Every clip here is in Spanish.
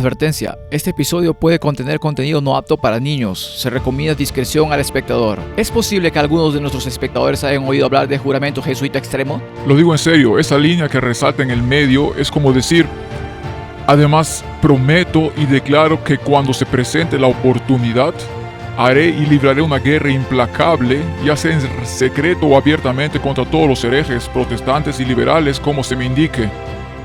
Advertencia, este episodio puede contener contenido no apto para niños. Se recomienda discreción al espectador. ¿Es posible que algunos de nuestros espectadores hayan oído hablar de juramento jesuita extremo? Lo digo en serio, esa línea que resalta en el medio es como decir: además, prometo y declaro que cuando se presente la oportunidad, haré y libraré una guerra implacable, ya sea en secreto o abiertamente, contra todos los herejes, protestantes y liberales, como se me indique.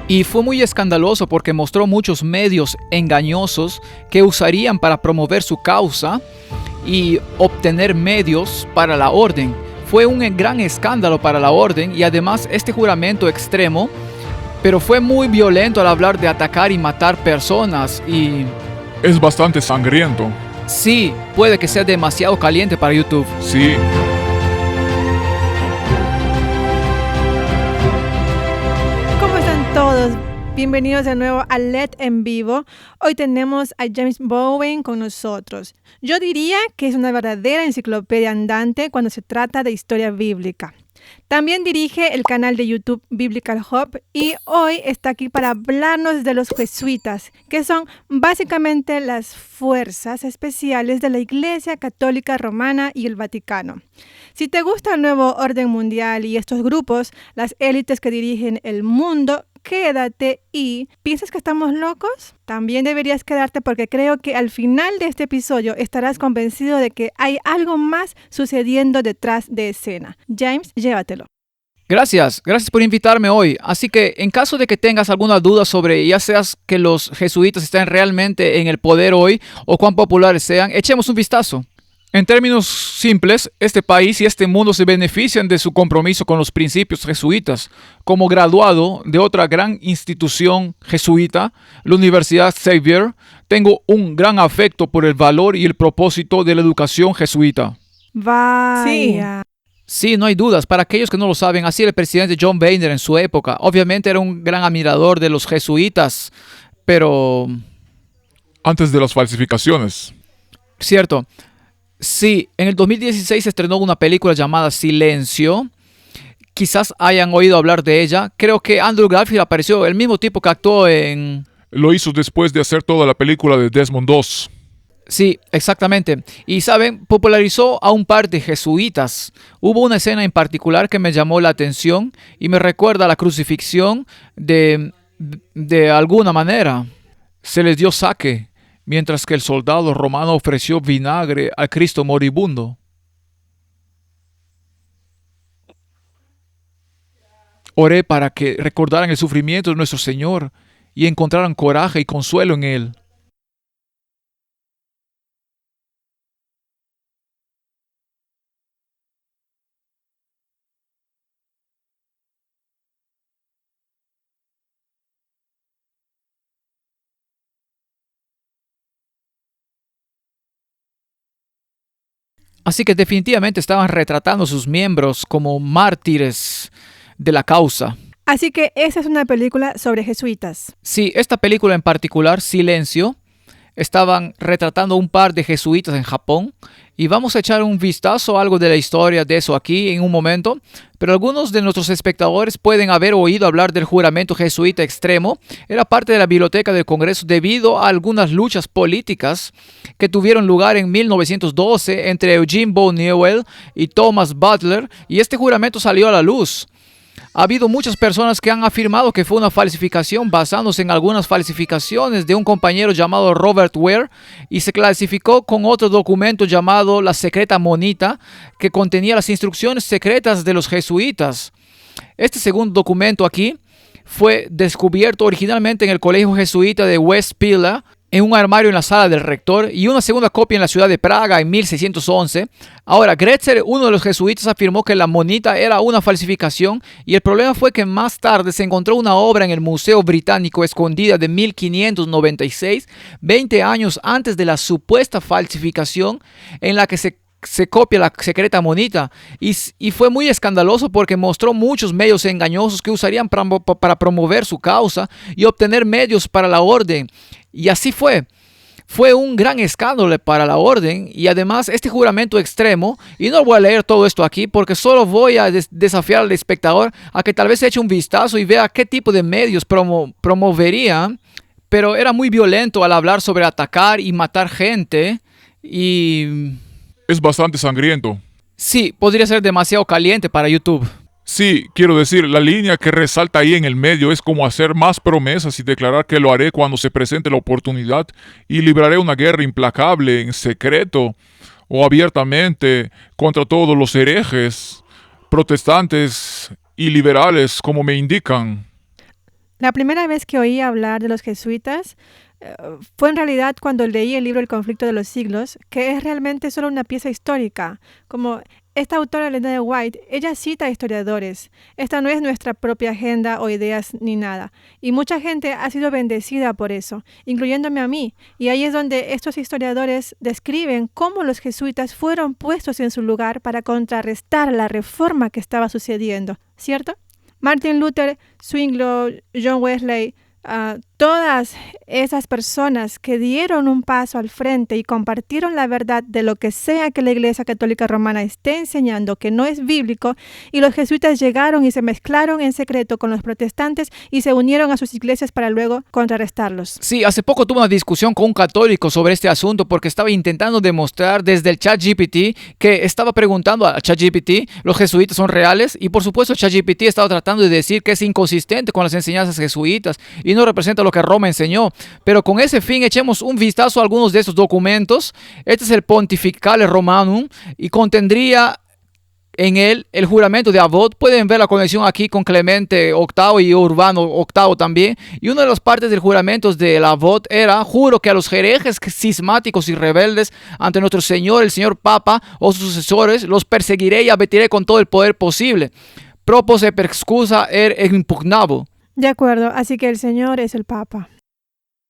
Y fue muy escandaloso porque mostró muchos medios engañosos que usarían para promover su causa y obtener medios para la orden. Fue un gran escándalo para la orden y además este juramento extremo, pero fue muy violento al hablar de atacar y matar personas y... Es bastante sangriento. Sí, puede que sea demasiado caliente para YouTube. Sí. ¿Cómo están todos? Bienvenidos de nuevo a LED en vivo. Hoy tenemos a James Bowen con nosotros. Yo diría que es una verdadera enciclopedia andante cuando se trata de historia bíblica. También dirige el canal de YouTube Biblical Hub y hoy está aquí para hablarnos de los jesuitas, que son básicamente las fuerzas especiales de la Iglesia Católica Romana y el Vaticano. Si te gusta el nuevo orden mundial y estos grupos, las élites que dirigen el mundo, quédate. Y ¿piensas que estamos locos? También deberías quedarte porque creo que al final de este episodio estarás convencido de que hay algo más sucediendo detrás de escena. James, llévatelo. Gracias por invitarme hoy. Así que en caso de que tengas alguna duda sobre ya seas que los jesuitas están realmente en el poder hoy o cuán populares sean, echemos un vistazo. En términos simples, este país y este mundo se benefician de su compromiso con los principios jesuitas. Como graduado de otra gran institución jesuita, la Universidad Xavier, tengo un gran afecto por el valor y el propósito de la educación jesuita. Vaya. Sí, no hay dudas. Para aquellos que no lo saben, así era el presidente John Boehner en su época. Obviamente era un gran admirador de los jesuitas, pero... Antes de las falsificaciones. Cierto. Sí, en el 2016 se estrenó una película llamada Silencio. Quizás hayan oído hablar de ella. Creo que Andrew Garfield apareció, el mismo tipo que actuó en... Lo hizo después de hacer toda la película de Desmond II. Sí, exactamente. Y saben, popularizó a un par de jesuitas. Hubo una escena en particular que me llamó la atención y me recuerda a la crucifixión de alguna manera. Se les dio saque, mientras que el soldado romano ofreció vinagre al Cristo moribundo. Oré para que recordaran el sufrimiento de nuestro Señor y encontraran coraje y consuelo en Él. Así que definitivamente estaban retratando a sus miembros como mártires de la causa. Así que esa es una película sobre jesuitas. Sí, esta película en particular, Silencio, estaban retratando un par de jesuitas en Japón y vamos a echar un vistazo a algo de la historia de eso aquí en un momento, pero algunos de nuestros espectadores pueden haber oído hablar del juramento jesuita extremo. Era parte de la biblioteca del Congreso debido a algunas luchas políticas que tuvieron lugar en 1912 entre Eugene Bow Newell y Thomas Butler, y este juramento salió a la luz. Ha habido muchas personas que han afirmado que fue una falsificación basándose en algunas falsificaciones de un compañero llamado Robert Ware y se clasificó con otro documento llamado la Secreta Monita que contenía las instrucciones secretas de los jesuitas. Este segundo documento aquí fue descubierto originalmente en el Colegio Jesuita de West Pila, en un armario en la sala del rector, y una segunda copia en la ciudad de Praga en 1611. Ahora, Gretzer, uno de los jesuitas, afirmó que la monita era una falsificación y el problema fue que más tarde se encontró una obra en el Museo Británico escondida de 1596, 20 años antes de la supuesta falsificación, en la que se copia la secreta monita y fue muy escandaloso porque mostró muchos medios engañosos que usarían para promover su causa y obtener medios para la orden. Y así fue. Fue un gran escándalo para la orden y además este juramento extremo, y no voy a leer todo esto aquí porque solo voy a desafiar al espectador a que tal vez eche un vistazo y vea qué tipo de medios promoverían pero era muy violento al hablar sobre atacar y matar gente y... Es bastante sangriento. Sí, podría ser demasiado caliente para YouTube. Sí, quiero decir, la línea que resalta ahí en el medio es como hacer más promesas y declarar que lo haré cuando se presente la oportunidad y libraré una guerra implacable en secreto o abiertamente contra todos los herejes, protestantes y liberales, como me indican. La primera vez que oí hablar de los jesuitas fue en realidad cuando leí el libro El conflicto de los siglos, que es realmente solo una pieza histórica. Como esta autora, Elena de White, ella cita a historiadores. Esta no es nuestra propia agenda o ideas ni nada. Y mucha gente ha sido bendecida por eso, incluyéndome a mí. Y ahí es donde estos historiadores describen cómo los jesuitas fueron puestos en su lugar para contrarrestar la reforma que estaba sucediendo, ¿cierto? Martin Luther, Zwinglio, John Wesley, todas esas personas que dieron un paso al frente y compartieron la verdad de lo que sea que la Iglesia Católica Romana esté enseñando que no es bíblico, y los jesuitas llegaron y se mezclaron en secreto con los protestantes y se unieron a sus iglesias para luego contrarrestarlos. Sí, hace poco tuve una discusión con un católico sobre este asunto porque estaba intentando demostrar desde el ChatGPT que estaba preguntando a ChatGPT, ¿los jesuitas son reales? Y por supuesto ChatGPT estaba tratando de decir que es inconsistente con las enseñanzas jesuitas y no representa lo que Roma enseñó. Pero con ese fin echemos un vistazo a algunos de esos documentos. Este es el Pontificale Romanum y contendría en él el juramento de Avod. Pueden ver la conexión aquí con Clemente VIII y Urbano VIII también. Y una de las partes del juramento de Avod era: juro que a los herejes cismáticos y rebeldes ante nuestro Señor, el Señor Papa o sus sucesores, los perseguiré y abatiré con todo el poder posible. Propos e persecusa impugnabo. De acuerdo, así que el Señor es el Papa.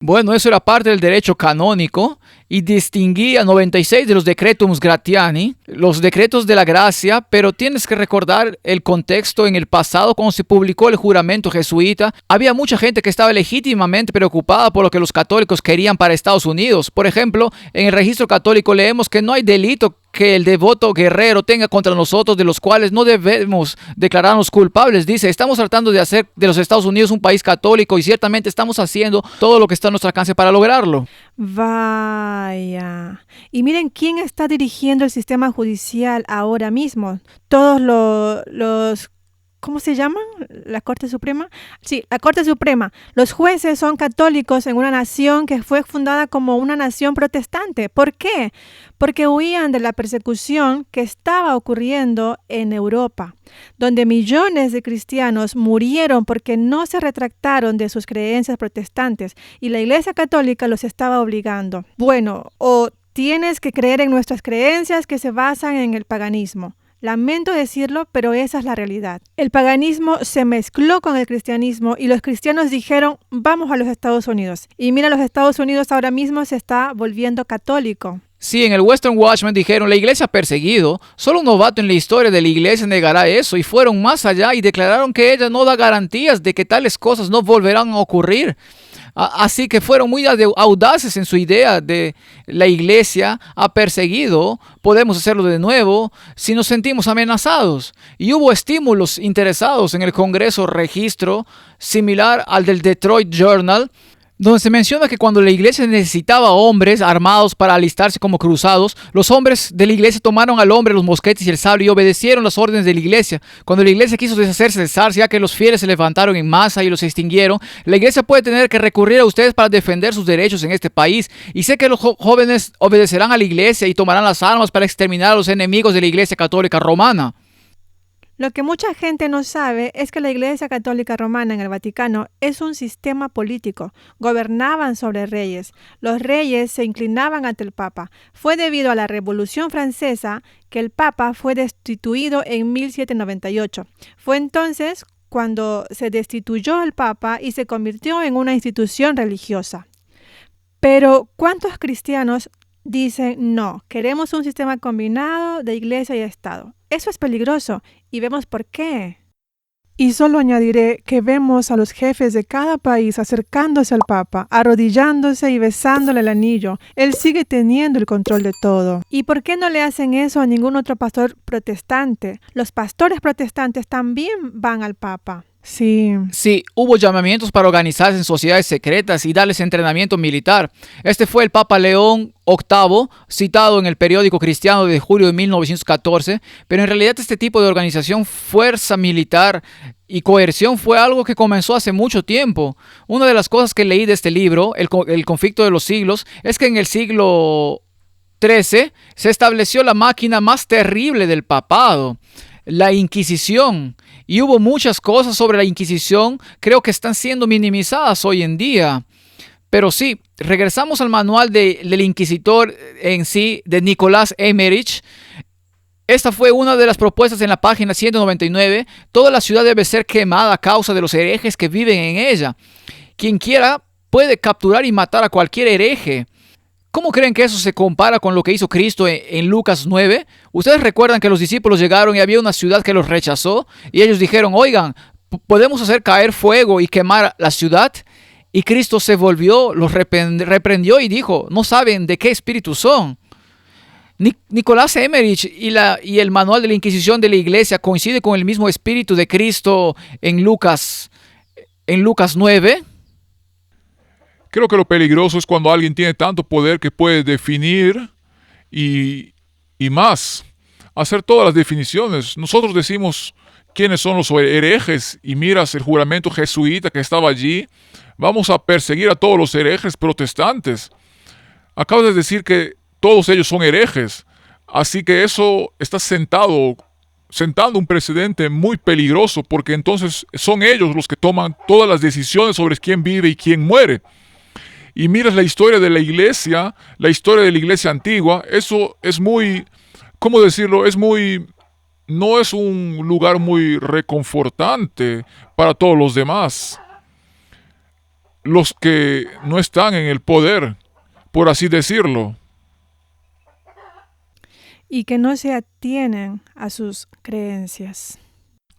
Bueno, eso era parte del derecho canónico y distinguía 96 de los decretums gratiani, los decretos de la gracia, pero tienes que recordar el contexto en el pasado cuando se publicó el juramento jesuita. Había mucha gente que estaba legítimamente preocupada por lo que los católicos querían para Estados Unidos. Por ejemplo, en el registro católico leemos que no hay delito que el devoto guerrero tenga contra nosotros, de los cuales no debemos declararnos culpables. Dice, estamos tratando de hacer de los Estados Unidos un país católico y ciertamente estamos haciendo todo lo que está a nuestro alcance para lograrlo. Vaya. Y miren quién está dirigiendo el sistema judicial ahora mismo. Todos los ¿cómo se llaman? ¿La Corte Suprema? Sí, la Corte Suprema. Los jueces son católicos en una nación que fue fundada como una nación protestante. ¿Por qué? Porque huían de la persecución que estaba ocurriendo en Europa, donde millones de cristianos murieron porque no se retractaron de sus creencias protestantes y la Iglesia Católica los estaba obligando. Bueno, o tienes que creer en nuestras creencias que se basan en el paganismo. Lamento decirlo, pero esa es la realidad. El paganismo se mezcló con el cristianismo y los cristianos dijeron, vamos a los Estados Unidos. Y mira, los Estados Unidos ahora mismo se está volviendo católico. Sí, en el Western Watchman dijeron, la iglesia ha perseguido, solo un novato en la historia de la iglesia negará eso, y fueron más allá y declararon que ella no da garantías de que tales cosas no volverán a ocurrir. Así que fueron muy audaces en su idea de la iglesia ha perseguido, podemos hacerlo de nuevo si nos sentimos amenazados. Y hubo estímulos interesados en el Congreso Registro, similar al del Detroit Journal, donde se menciona que cuando la iglesia necesitaba hombres armados para alistarse como cruzados, los hombres de la iglesia tomaron al hombre los mosquetes y el sable y obedecieron las órdenes de la iglesia. Cuando la iglesia quiso deshacerse de Sars, ya que los fieles se levantaron en masa y los extinguieron, la iglesia puede tener que recurrir a ustedes para defender sus derechos en este país. Y sé que los jóvenes obedecerán a la iglesia y tomarán las armas para exterminar a los enemigos de la iglesia católica romana. Lo que mucha gente no sabe es que la Iglesia Católica Romana en el Vaticano es un sistema político. Gobernaban sobre reyes. Los reyes se inclinaban ante el Papa. Fue debido a la Revolución Francesa que el Papa fue destituido en 1798. Fue entonces cuando se destituyó al Papa y se convirtió en una institución religiosa. Pero, ¿cuántos cristianos dicen no? Queremos un sistema combinado de Iglesia y Estado. Eso es peligroso y vemos por qué. Y solo añadiré que vemos a los jefes de cada país acercándose al Papa, arrodillándose y besándole el anillo. Él sigue teniendo el control de todo. ¿Y por qué no le hacen eso a ningún otro pastor protestante? Los pastores protestantes también van al Papa. Sí. Sí, hubo llamamientos para organizarse en sociedades secretas y darles entrenamiento militar. Este fue el Papa León VIII, citado en el periódico cristiano de julio de 1914, pero en realidad este tipo de organización, fuerza militar y coerción fue algo que comenzó hace mucho tiempo. Una de las cosas que leí de este libro, El conflicto de los siglos, es que en el siglo XIII se estableció la máquina más terrible del papado, la Inquisición. Y hubo muchas cosas sobre la Inquisición, creo que están siendo minimizadas hoy en día. Pero sí, regresamos al manual del inquisidor en sí, de Nicolás Emmerich. Esta fue una de las propuestas en la página 199. Toda la ciudad debe ser quemada a causa de los herejes que viven en ella. Quien quiera puede capturar y matar a cualquier hereje. ¿Cómo creen que eso se compara con lo que hizo Cristo en Lucas 9? Ustedes recuerdan que los discípulos llegaron y había una ciudad que los rechazó y ellos dijeron, oigan, ¿podemos hacer caer fuego y quemar la ciudad? Y Cristo se volvió, los reprendió y dijo, no saben de qué espíritu son. Nicolás Emmerich y el manual de la Inquisición de la Iglesia coincide con el mismo espíritu de Cristo en Lucas 9. Creo que lo peligroso es cuando alguien tiene tanto poder que puede definir y más, hacer todas las definiciones. Nosotros decimos quiénes son los herejes y miras el juramento jesuita que estaba allí. Vamos a perseguir a todos los herejes protestantes. Acabas de decir que todos ellos son herejes. Así que eso está sentando un precedente muy peligroso, porque entonces son ellos los que toman todas las decisiones sobre quién vive y quién muere. Y miras la historia de la iglesia antigua, eso es muy, ¿cómo decirlo? No es un lugar muy reconfortante para todos los demás. Los que no están en el poder, por así decirlo. Y que no se atienen a sus creencias.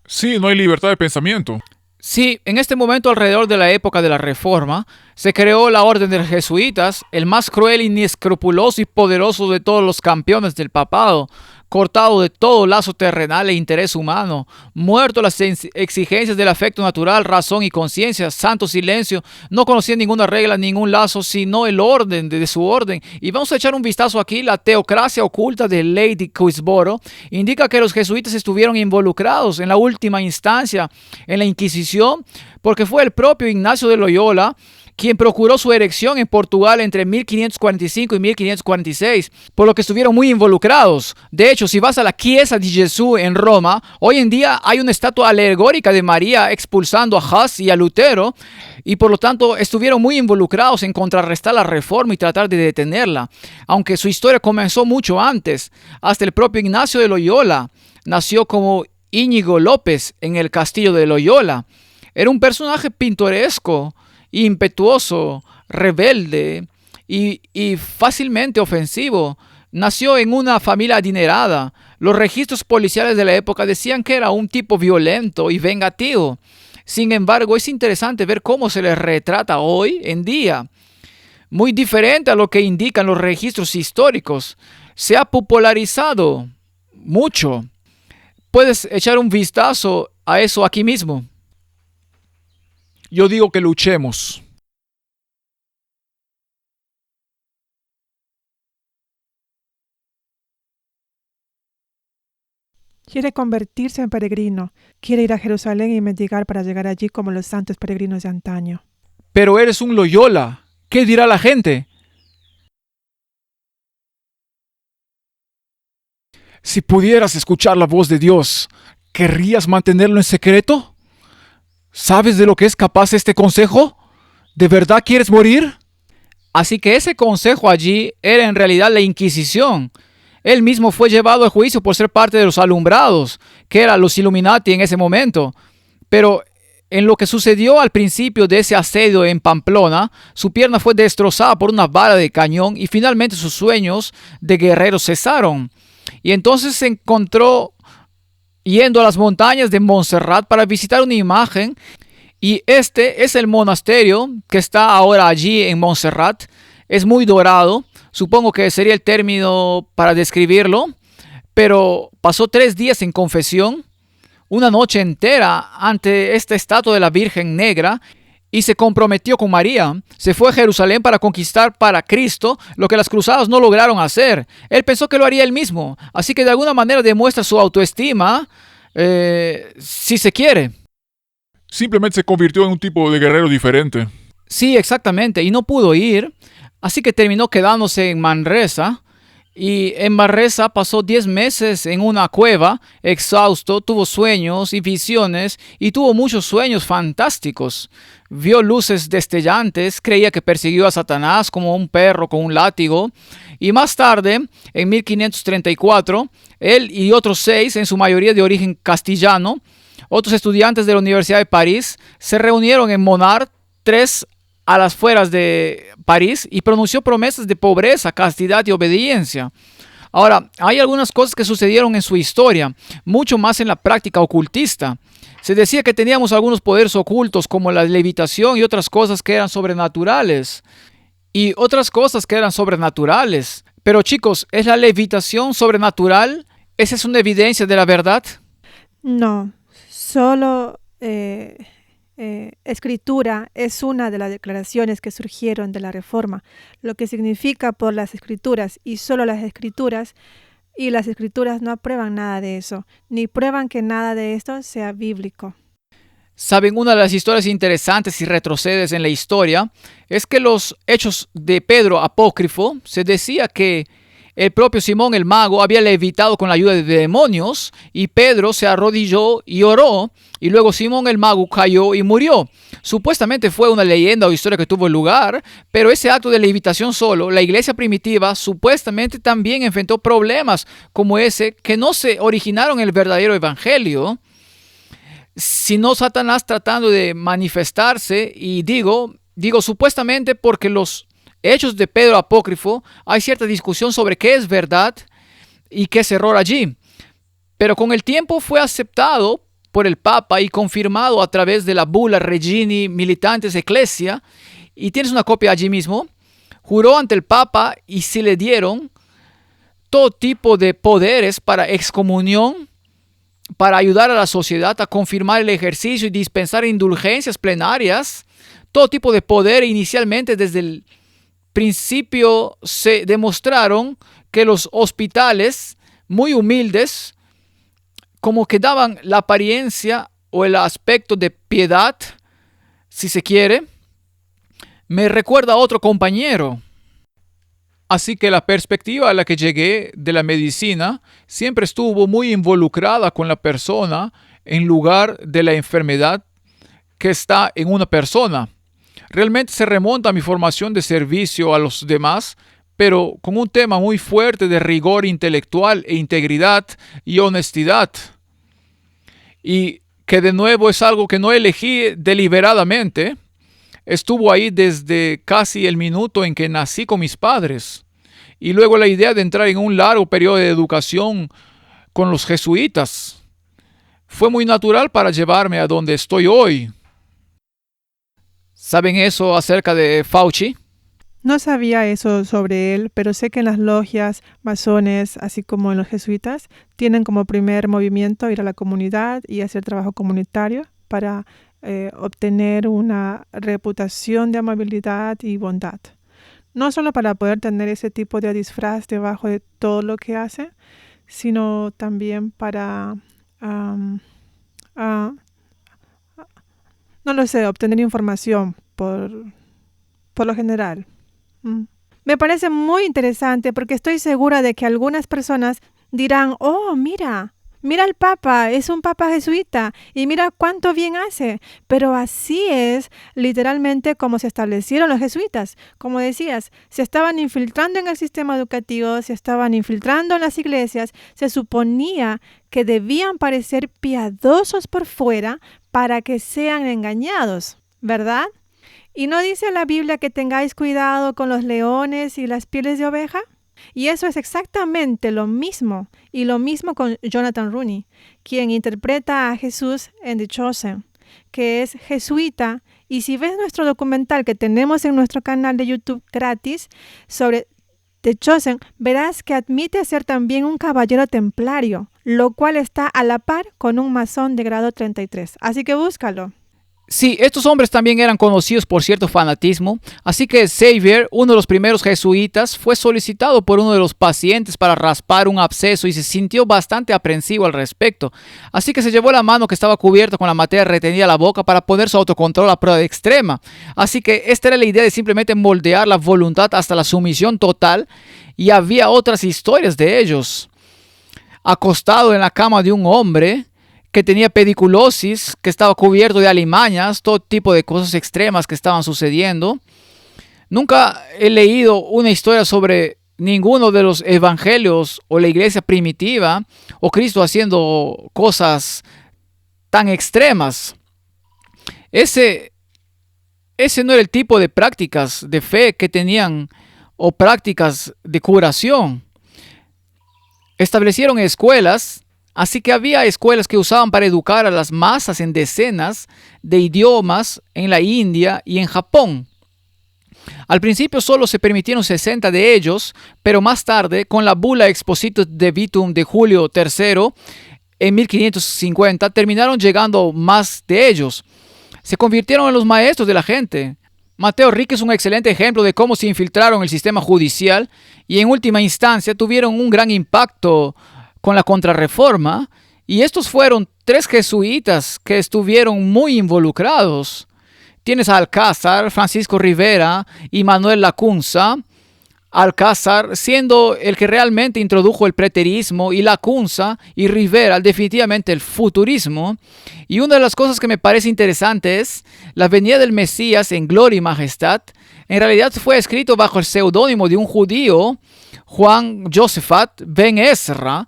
Sí, no hay libertad de pensamiento. Sí, en este momento alrededor de la época de la Reforma, se creó la Orden de los Jesuitas, el más cruel, inescrupuloso y poderoso de todos los campeones del papado, cortado de todo lazo terrenal e interés humano, muerto las exigencias del afecto natural, razón y conciencia, santo silencio, no conocía ninguna regla, ningún lazo, sino el orden de su orden. Y vamos a echar un vistazo aquí. La teocracia oculta de Lady Cuisboro indica que los jesuitas estuvieron involucrados en la última instancia en la Inquisición, porque fue el propio Ignacio de Loyola quien procuró su erección en Portugal entre 1545 y 1546, por lo que estuvieron muy involucrados. De hecho, si vas a la Chiesa di Gesù en Roma, hoy en día hay una estatua alegórica de María expulsando a Hus y a Lutero, y por lo tanto estuvieron muy involucrados en contrarrestar la reforma y tratar de detenerla, aunque su historia comenzó mucho antes. Hasta el propio Ignacio de Loyola nació como Íñigo López en el castillo de Loyola. Era un personaje pintoresco, impetuoso, rebelde y fácilmente ofensivo. Nació en una familia adinerada. Los registros policiales de la época decían que era un tipo violento y vengativo. Sin embargo, es interesante ver cómo se le retrata hoy en día. Muy diferente a lo que indican los registros históricos. Se ha popularizado mucho. Puedes echar un vistazo a eso aquí mismo. Yo digo que luchemos. Quiere convertirse en peregrino. Quiere ir a Jerusalén y mendigar para llegar allí como los santos peregrinos de antaño. Pero eres un Loyola. ¿Qué dirá la gente? Si pudieras escuchar la voz de Dios, ¿querrías mantenerlo en secreto? ¿Sabes de lo que es capaz este consejo? ¿De verdad quieres morir? Así que ese consejo allí era en realidad la Inquisición. Él mismo fue llevado a juicio por ser parte de los alumbrados, que eran los Illuminati en ese momento. Pero en lo que sucedió al principio de ese asedio en Pamplona, su pierna fue destrozada por una bala de cañón y finalmente sus sueños de guerrero cesaron. Y entonces se encontró yendo a las montañas de Montserrat para visitar una imagen, y este es el monasterio que está ahora allí en Montserrat. Es muy dorado, supongo que sería el término para describirlo, pero pasó 3 días en confesión, una noche entera ante esta estatua de la Virgen Negra y se comprometió con María. Se fue a Jerusalén para conquistar para Cristo lo que las cruzadas no lograron hacer. Él pensó que lo haría él mismo, así que de alguna manera demuestra su autoestima, si se quiere. Simplemente se convirtió en un tipo de guerrero diferente. Sí, exactamente, y no pudo ir, así que terminó quedándose en Manresa. Y en Manresa pasó 10 meses en una cueva, exhausto, tuvo sueños y visiones, y tuvo muchos sueños fantásticos. Vio luces destellantes, creía que persiguió a Satanás como un perro con un látigo. Y más tarde, en 1534, él y otros 6, en su mayoría de origen castellano, otros estudiantes de la Universidad de París, se reunieron en Montmartre, 3 a las afueras de París, y pronunció promesas de pobreza, castidad y obediencia. Ahora, hay algunas cosas que sucedieron en su historia, mucho más en la práctica ocultista. Se decía que teníamos algunos poderes ocultos como la levitación y otras cosas que eran sobrenaturales. Pero chicos, ¿es la levitación sobrenatural? ¿Esa es una evidencia de la verdad? No, solo escritura es una de las declaraciones que surgieron de la Reforma, lo que significa por las escrituras y solo las escrituras, y las escrituras no aprueban nada de eso, ni prueban que nada de esto sea bíblico. Saben, una de las historias interesantes si retrocedes en la historia es que los hechos de Pedro apócrifo se decía que el propio Simón el mago había levitado con la ayuda de demonios y Pedro se arrodilló y oró y luego Simón el mago cayó y murió. Supuestamente fue una leyenda o historia que tuvo lugar, pero ese acto de levitación solo, la iglesia primitiva supuestamente también enfrentó problemas como ese que no se originaron en el verdadero evangelio, sino Satanás tratando de manifestarse. Y digo supuestamente porque los hechos de Pedro apócrifo hay cierta discusión sobre qué es verdad y qué es error allí, pero con el tiempo fue aceptado por el Papa y confirmado a través de la bula Regini Militantes Ecclesia, y tienes una copia allí mismo. Juró ante el Papa y se le dieron todo tipo de poderes para excomunión, para ayudar a la sociedad a confirmar el ejercicio y dispensar indulgencias plenarias. Todo tipo de poder. Inicialmente, desde el principio, se demostraron que los hospitales muy humildes, como que daban la apariencia o el aspecto de piedad, si se quiere. Me recuerda a otro compañero. Así que la perspectiva a la que llegué de la medicina siempre estuvo muy involucrada con la persona en lugar de la enfermedad que está en una persona. Realmente se remonta a mi formación de servicio a los demás, pero con un tema muy fuerte de rigor intelectual e integridad y honestidad. Y que de nuevo es algo que no elegí deliberadamente. Estuvo ahí desde casi el minuto en que nací con mis padres. Y luego la idea de entrar en un largo periodo de educación con los jesuitas fue muy natural para llevarme a donde estoy hoy. ¿Saben eso acerca de Fauci? No sabía eso sobre él, pero sé que en las logias, masones, así como en los jesuitas, tienen como primer movimiento ir a la comunidad y hacer trabajo comunitario para obtener una reputación de amabilidad y bondad. No solo para poder tener ese tipo de disfraz debajo de todo lo que hace, sino también para, no lo sé, obtener información por lo general. Me parece muy interesante porque estoy segura de que algunas personas dirán, oh, mira al Papa, es un Papa jesuita y mira cuánto bien hace. Pero así es literalmente como se establecieron los jesuitas. Como decías, se estaban infiltrando en el sistema educativo, se estaban infiltrando en las iglesias. Se suponía que debían parecer piadosos por fuera para que sean engañados, ¿verdad? ¿Y no dice la Biblia que tengáis cuidado con los leones y las pieles de oveja? Y eso es exactamente lo mismo, y lo mismo con Jonathan Rooney, quien interpreta a Jesús en The Chosen, que es jesuita. Y si ves nuestro documental que tenemos en nuestro canal de YouTube gratis sobre de Chosen, verás que admite ser también un caballero templario, lo cual está a la par con un masón de grado 33. Así que búscalo. Sí, estos hombres también eran conocidos por cierto fanatismo, así que Xavier, uno de los primeros jesuitas, fue solicitado por uno de los pacientes para raspar un absceso y se sintió bastante aprensivo al respecto, así que se llevó la mano que estaba cubierta con la materia retenida a la boca para poner su autocontrol a prueba extrema, así que esta era la idea de simplemente moldear la voluntad hasta la sumisión total, y había otras historias de ellos. Acostado en la cama de un hombre que tenía pediculosis, que estaba cubierto de alimañas, todo tipo de cosas extremas que estaban sucediendo. Nunca he leído una historia sobre ninguno de los evangelios o la iglesia primitiva o Cristo haciendo cosas tan extremas. Ese no era el tipo de prácticas de fe que tenían o prácticas de curación. Establecieron escuelas. Así que había escuelas que usaban para educar a las masas en decenas de idiomas en la India y en Japón. Al principio solo se permitieron 60 de ellos, pero más tarde, con la bula Expositus Debitum de Julio III, en 1550, terminaron llegando más de ellos. Se convirtieron en los maestros de la gente. Mateo Rick es un excelente ejemplo de cómo se infiltraron en el sistema judicial y en última instancia tuvieron un gran impacto con la Contrarreforma, y estos fueron 3 jesuitas que estuvieron muy involucrados. Tienes a Alcázar, Francisco Rivera y Manuel Lacunza. Alcázar siendo el que realmente introdujo el preterismo, y Lacunza y Rivera definitivamente el futurismo. Y una de las cosas que me parece interesante es la venida del Mesías en gloria y majestad. En realidad fue escrito bajo el seudónimo de un judío, Juan Josaphat Ben Ezra,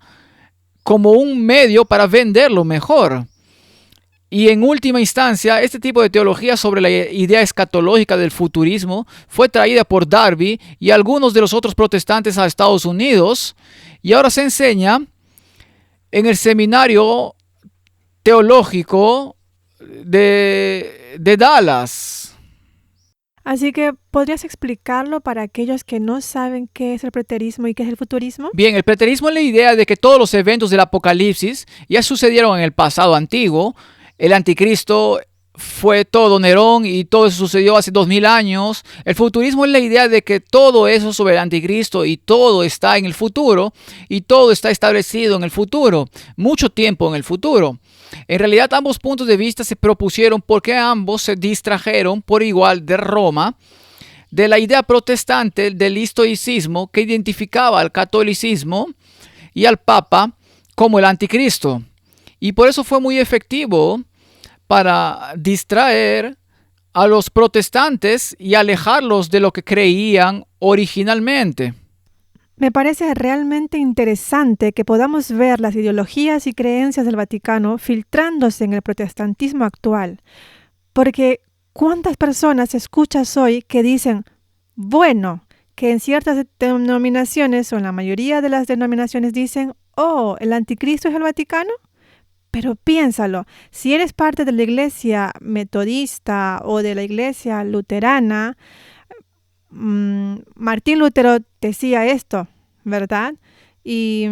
como un medio para venderlo mejor. Y en última instancia, este tipo de teología sobre la idea escatológica del futurismo fue traída por Darby y algunos de los otros protestantes a Estados Unidos, y ahora se enseña en el seminario teológico de Dallas. Así que, ¿podrías explicarlo para aquellos que no saben qué es el preterismo y qué es el futurismo? Bien, el preterismo es la idea de que todos los eventos del Apocalipsis ya sucedieron en el pasado antiguo. El anticristo fue todo Nerón y todo eso sucedió hace 2000 años. El futurismo es la idea de que todo eso sobre el anticristo y todo está en el futuro y todo está establecido en el futuro, mucho tiempo en el futuro. En realidad ambos puntos de vista se propusieron porque ambos se distrajeron por igual de Roma, de la idea protestante del estoicismo que identificaba al catolicismo y al Papa como el anticristo. Y por eso fue muy efectivo para distraer a los protestantes y alejarlos de lo que creían originalmente. Me parece realmente interesante que podamos ver las ideologías y creencias del Vaticano filtrándose en el protestantismo actual, porque ¿cuántas personas escuchas hoy que dicen, bueno, que en ciertas denominaciones o en la mayoría de las denominaciones dicen, oh, ¿el anticristo es el Vaticano? Pero piénsalo, si eres parte de la iglesia metodista o de la iglesia luterana, Martín Lutero decía esto, ¿verdad? Y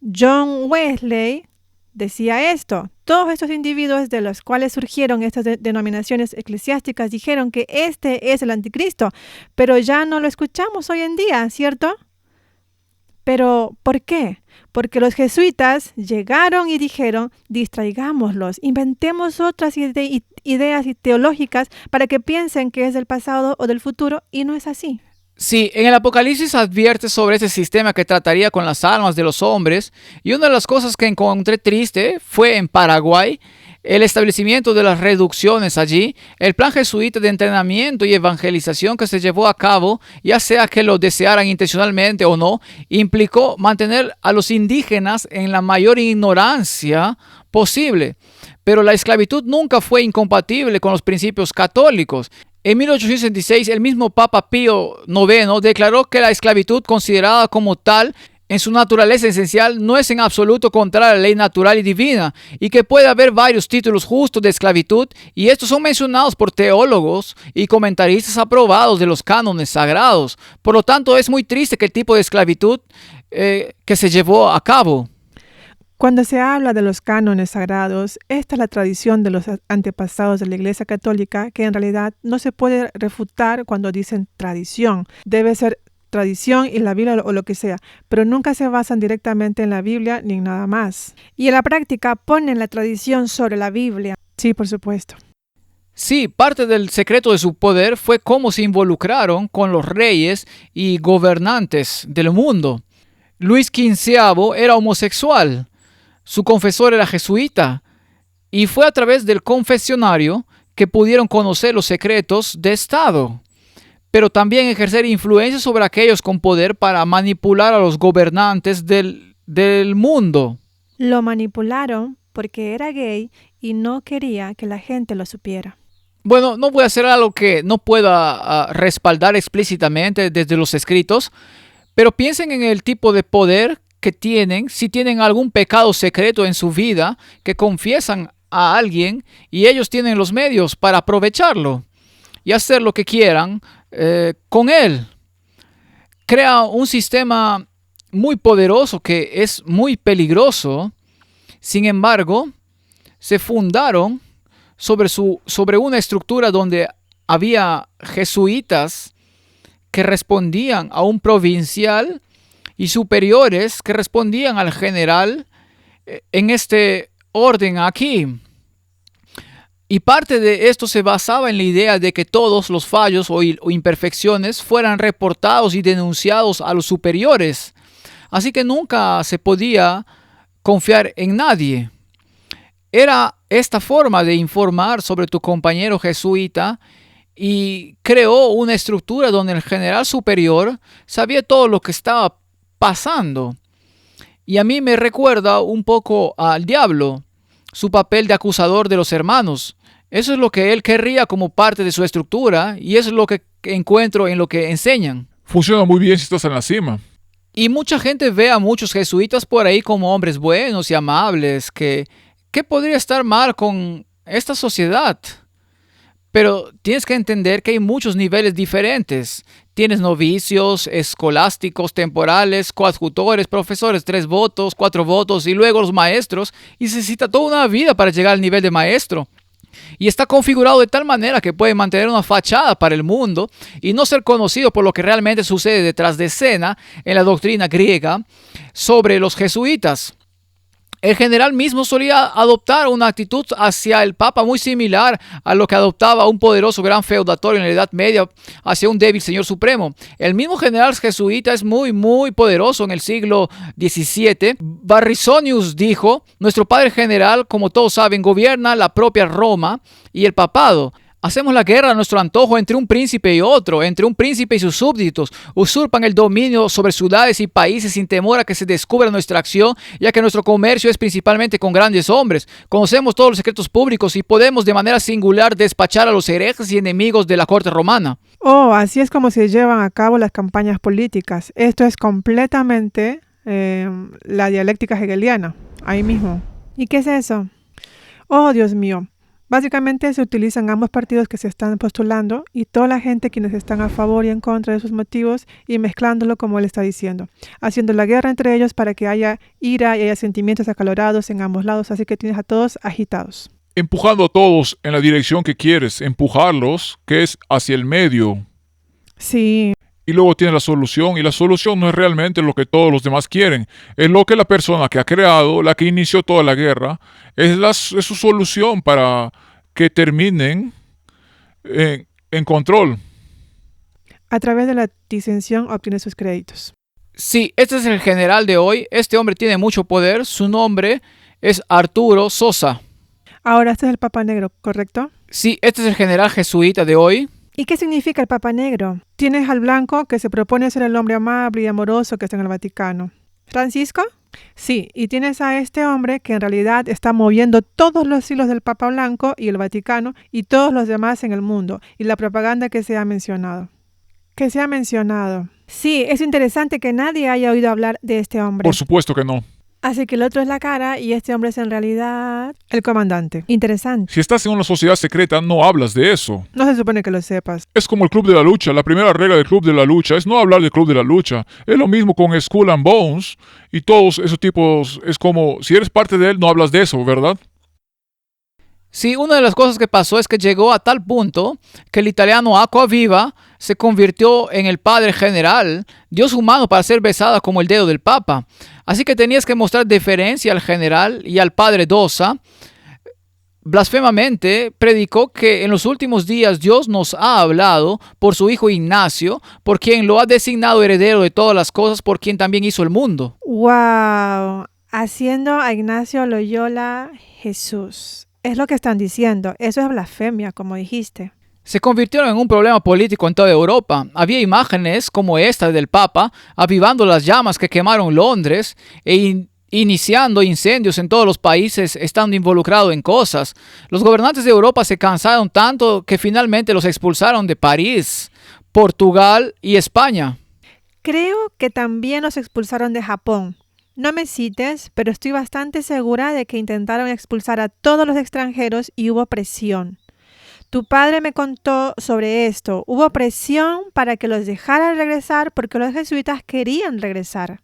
John Wesley decía esto. Todos estos individuos de los cuales surgieron estas denominaciones eclesiásticas dijeron que este es el anticristo, pero ya no lo escuchamos hoy en día, ¿cierto? Pero, ¿por qué? Porque los jesuitas llegaron y dijeron, distraigámoslos, inventemos otras ideas teológicas para que piensen que es del pasado o del futuro, y no es así. Sí, en el Apocalipsis advierte sobre ese sistema que trataría con las almas de los hombres, y una de las cosas que encontré triste fue en Paraguay, el establecimiento de las reducciones allí, el plan jesuita de entrenamiento y evangelización que se llevó a cabo, ya sea que lo desearan intencionalmente o no, implicó mantener a los indígenas en la mayor ignorancia posible. Pero la esclavitud nunca fue incompatible con los principios católicos. En 1866, el mismo Papa Pío IX declaró que la esclavitud considerada como tal en su naturaleza esencial no es en absoluto contraria a la ley natural y divina, y que puede haber varios títulos justos de esclavitud, y estos son mencionados por teólogos y comentaristas aprobados de los cánones sagrados. Por lo tanto, es muy triste que el tipo de esclavitud que se llevó a cabo. Cuando se habla de los cánones sagrados, esta es la tradición de los antepasados de la Iglesia Católica, que en realidad no se puede refutar cuando dicen tradición. Debe ser tradición y la Biblia o lo que sea, pero nunca se basan directamente en la Biblia ni en nada más. Y en la práctica ponen la tradición sobre la Biblia. Sí, por supuesto. Sí, parte del secreto de su poder fue cómo se involucraron con los reyes y gobernantes del mundo. Luis XV era homosexual, su confesor era jesuita, y fue a través del confesionario que pudieron conocer los secretos de Estado, pero también ejercer influencia sobre aquellos con poder para manipular a los gobernantes del mundo. Lo manipularon porque era gay y no quería que la gente lo supiera. Bueno, no voy a hacer algo que no pueda respaldar explícitamente desde los escritos, pero piensen en el tipo de poder que tienen, si tienen algún pecado secreto en su vida, que confiesan a alguien y ellos tienen los medios para aprovecharlo y hacer lo que quieran con él. Crea un sistema muy poderoso que es muy peligroso. Sin embargo, se fundaron sobre una estructura donde había jesuitas que respondían a un provincial y superiores que respondían al general en este orden aquí. Y parte de esto se basaba en la idea de que todos los fallos o imperfecciones fueran reportados y denunciados a los superiores. Así que nunca se podía confiar en nadie. Era esta forma de informar sobre tu compañero jesuita y creó una estructura donde el general superior sabía todo lo que estaba pasando. Y a mí me recuerda un poco al diablo, su papel de acusador de los hermanos. Eso es lo que él querría como parte de su estructura y eso es lo que encuentro en lo que enseñan. Funciona muy bien si estás en la cima. Y mucha gente ve a muchos jesuitas por ahí como hombres buenos y amables. ¿Qué podría estar mal con esta sociedad? Pero tienes que entender que hay muchos niveles diferentes. Tienes novicios, escolásticos, temporales, coadjutores, profesores, 3 votos, 4 votos y luego los maestros. Y se necesita toda una vida para llegar al nivel de maestro. Y está configurado de tal manera que puede mantener una fachada para el mundo y no ser conocido por lo que realmente sucede detrás de escena en la doctrina griega sobre los jesuitas. El general mismo solía adoptar una actitud hacia el Papa muy similar a lo que adoptaba un poderoso gran feudatorio en la Edad Media hacia un débil señor supremo. El mismo general jesuita es muy poderoso en el siglo XVII. Barrisonius dijo: nuestro padre general, como todos saben, gobierna la propia Roma y el papado. Hacemos la guerra a nuestro antojo entre un príncipe y otro, entre un príncipe y sus súbditos. Usurpan el dominio sobre ciudades y países sin temor a que se descubra nuestra acción, ya que nuestro comercio es principalmente con grandes hombres. Conocemos todos los secretos públicos y podemos de manera singular despachar a los herejes y enemigos de la corte romana. Oh, así es como se llevan a cabo las campañas políticas. Esto es completamente la dialéctica hegeliana, ahí mismo. ¿Y qué es eso? Oh, Dios mío. Básicamente se utilizan ambos partidos que se están postulando y toda la gente quienes están a favor y en contra de sus motivos y mezclándolo como él está diciendo, haciendo la guerra entre ellos para que haya ira y haya sentimientos acalorados en ambos lados, así que tienes a todos agitados. Empujando a todos en la dirección que quieres, empujarlos, que es hacia el medio. Sí. Y luego tienes la solución, y la solución no es realmente lo que todos los demás quieren, es lo que la persona que ha creado, la que inició toda la guerra, es su solución para que terminen en control. A través de la disensión obtiene sus créditos. Sí, este es el general de hoy. Este hombre tiene mucho poder. Su nombre es Arturo Sosa. Ahora, este es el Papa Negro, ¿correcto? Sí, este es el general jesuita de hoy. ¿Y qué significa el Papa Negro? Tienes al blanco que se propone ser el hombre amable y amoroso que está en el Vaticano. ¿Francisco? Sí, y tienes a este hombre que en realidad está moviendo todos los hilos del Papa Blanco y el Vaticano y todos los demás en el mundo y la propaganda que se ha mencionado. Que se ha mencionado. Sí, es interesante que nadie haya oído hablar de este hombre. Por supuesto que no. Así que el otro es la cara y este hombre es en realidad el comandante. Interesante. Si estás en una sociedad secreta, no hablas de eso. No se supone que lo sepas. Es como el Club de la Lucha. La primera regla del Club de la Lucha es no hablar del Club de la Lucha. Es lo mismo con Skull and Bones y todos esos tipos. Es como, si eres parte de él, no hablas de eso, ¿verdad? Sí, una de las cosas que pasó es que llegó a tal punto que el italiano Acquaviva se convirtió en el padre general, Dios humano para ser besada como el dedo del Papa. Así que tenías que mostrar deferencia al general y al padre Dosa. Blasfemamente predicó que en los últimos días Dios nos ha hablado por su hijo Ignacio, por quien lo ha designado heredero de todas las cosas, por quien también hizo el mundo. ¡Wow! Haciendo a Ignacio Loyola Jesús. Es lo que están diciendo. Eso es blasfemia, como dijiste. Se convirtieron en un problema político en toda Europa. Había imágenes como esta del Papa avivando las llamas que quemaron Londres e iniciando incendios en todos los países, estando involucrado en cosas. Los gobernantes de Europa se cansaron tanto que finalmente los expulsaron de París, Portugal y España. Creo que también los expulsaron de Japón. No me cites, pero estoy bastante segura de que intentaron expulsar a todos los extranjeros y hubo presión. Tu padre me contó sobre esto. Hubo presión para que los dejaran regresar porque los jesuitas querían regresar.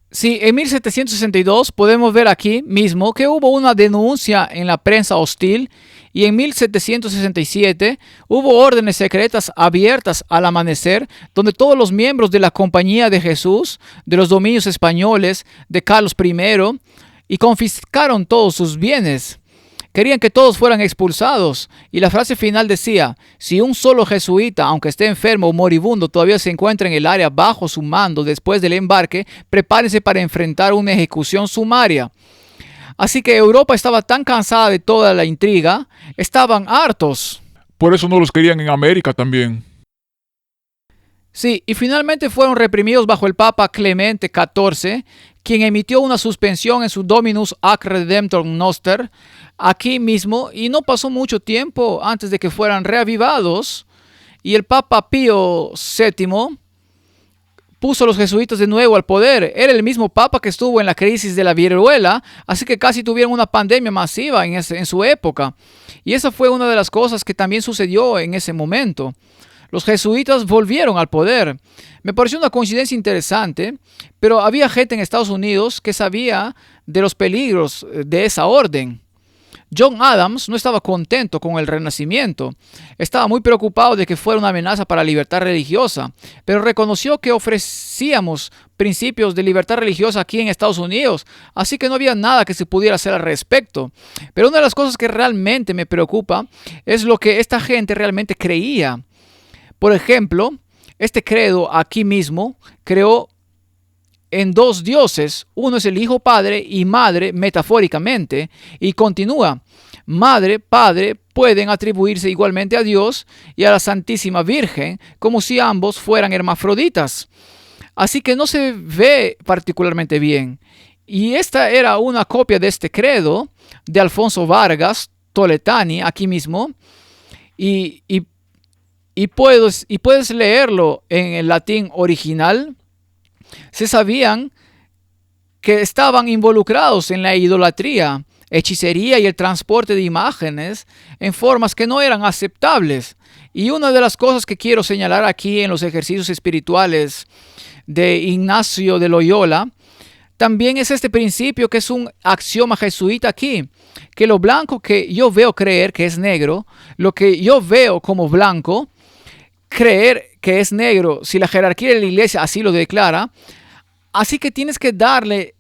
Sí, en 1762 podemos ver aquí mismo que hubo una denuncia en la prensa hostil y en 1767 hubo órdenes secretas abiertas al amanecer donde todos los miembros de la Compañía de Jesús, de los dominios españoles, de Carlos I, y confiscaron todos sus bienes. Querían que todos fueran expulsados y la frase final decía: si un solo jesuita, aunque esté enfermo o moribundo, todavía se encuentra en el área bajo su mando después del embarque, prepárese para enfrentar una ejecución sumaria. Así que Europa estaba tan cansada de toda la intriga, estaban hartos. Por eso no los querían en América también. Sí, y finalmente fueron reprimidos bajo el Papa Clemente XIV, quien emitió una suspensión en su Dominus ac Redemptor Noster aquí mismo, y no pasó mucho tiempo antes de que fueran reavivados, y el Papa Pío VII puso a los jesuitas de nuevo al poder. Era el mismo Papa que estuvo en la crisis de la viruela, así que casi tuvieron una pandemia masiva en su época, y esa fue una de las cosas que también sucedió en ese momento. Los jesuitas volvieron al poder. Me pareció una coincidencia interesante, pero había gente en Estados Unidos que sabía de los peligros de esa orden. John Adams no estaba contento con el Renacimiento. Estaba muy preocupado de que fuera una amenaza para la libertad religiosa, pero reconoció que ofrecíamos principios de libertad religiosa aquí en Estados Unidos, así que no había nada que se pudiera hacer al respecto. Pero una de las cosas que realmente me preocupa es lo que esta gente realmente creía. Por ejemplo, este credo aquí mismo creó en dos dioses. Uno es el Hijo Padre y Madre metafóricamente, y continúa: Madre, Padre pueden atribuirse igualmente a Dios y a la Santísima Virgen, como si ambos fueran hermafroditas. Así que no se ve particularmente bien. Y esta era una copia de este credo de Alfonso Vargas Toletani aquí mismo, y puedes leerlo en el latín original. Se sabían que estaban involucrados en la idolatría, hechicería y el transporte de imágenes en formas que no eran aceptables. Y una de las cosas que quiero señalar aquí en los ejercicios espirituales de Ignacio de Loyola también es este principio que es un axioma jesuita aquí, que lo blanco que yo veo creer que es negro, lo que yo veo como blanco, creer que es negro, si la jerarquía de la iglesia así lo declara. Así que tienes que darle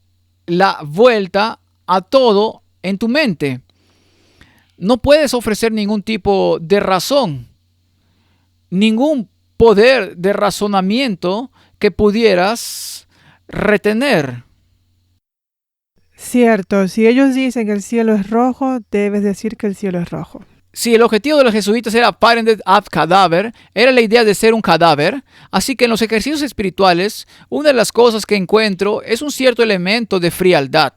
la vuelta a todo en tu mente. No puedes ofrecer ningún tipo de razón, ningún poder de razonamiento que pudieras retener. Cierto, si ellos dicen que el cielo es rojo, debes decir que el cielo es rojo. Si el objetivo de los jesuitas era parented ad cadaver, era la idea de ser un cadáver, así que en los ejercicios espirituales, una de las cosas que encuentro es un cierto elemento de frialdad.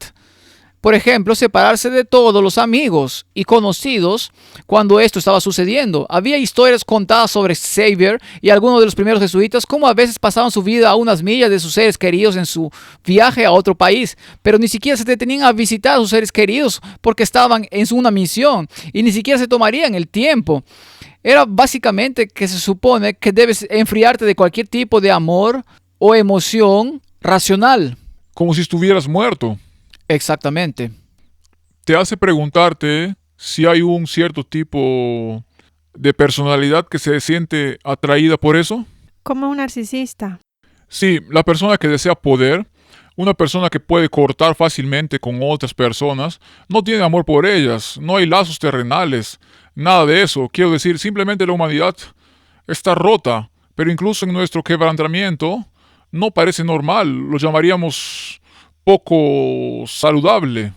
Por ejemplo, separarse de todos los amigos y conocidos cuando esto estaba sucediendo. Había historias contadas sobre Xavier y algunos de los primeros jesuitas, cómo a veces pasaban su vida a unas millas de sus seres queridos en su viaje a otro país, pero ni siquiera se detenían a visitar a sus seres queridos porque estaban en una misión y ni siquiera se tomarían el tiempo. Era básicamente que se supone que debes enfriarte de cualquier tipo de amor o emoción racional. Como si estuvieras muerto. Exactamente. Te hace preguntarte si hay un cierto tipo de personalidad que se siente atraída por eso. Como un narcisista. Sí, la persona que desea poder, una persona que puede cortar fácilmente con otras personas, no tiene amor por ellas, no hay lazos terrenales, nada de eso. Quiero decir, simplemente la humanidad está rota, pero incluso en nuestro quebrantamiento no parece normal, lo llamaríamos poco saludable.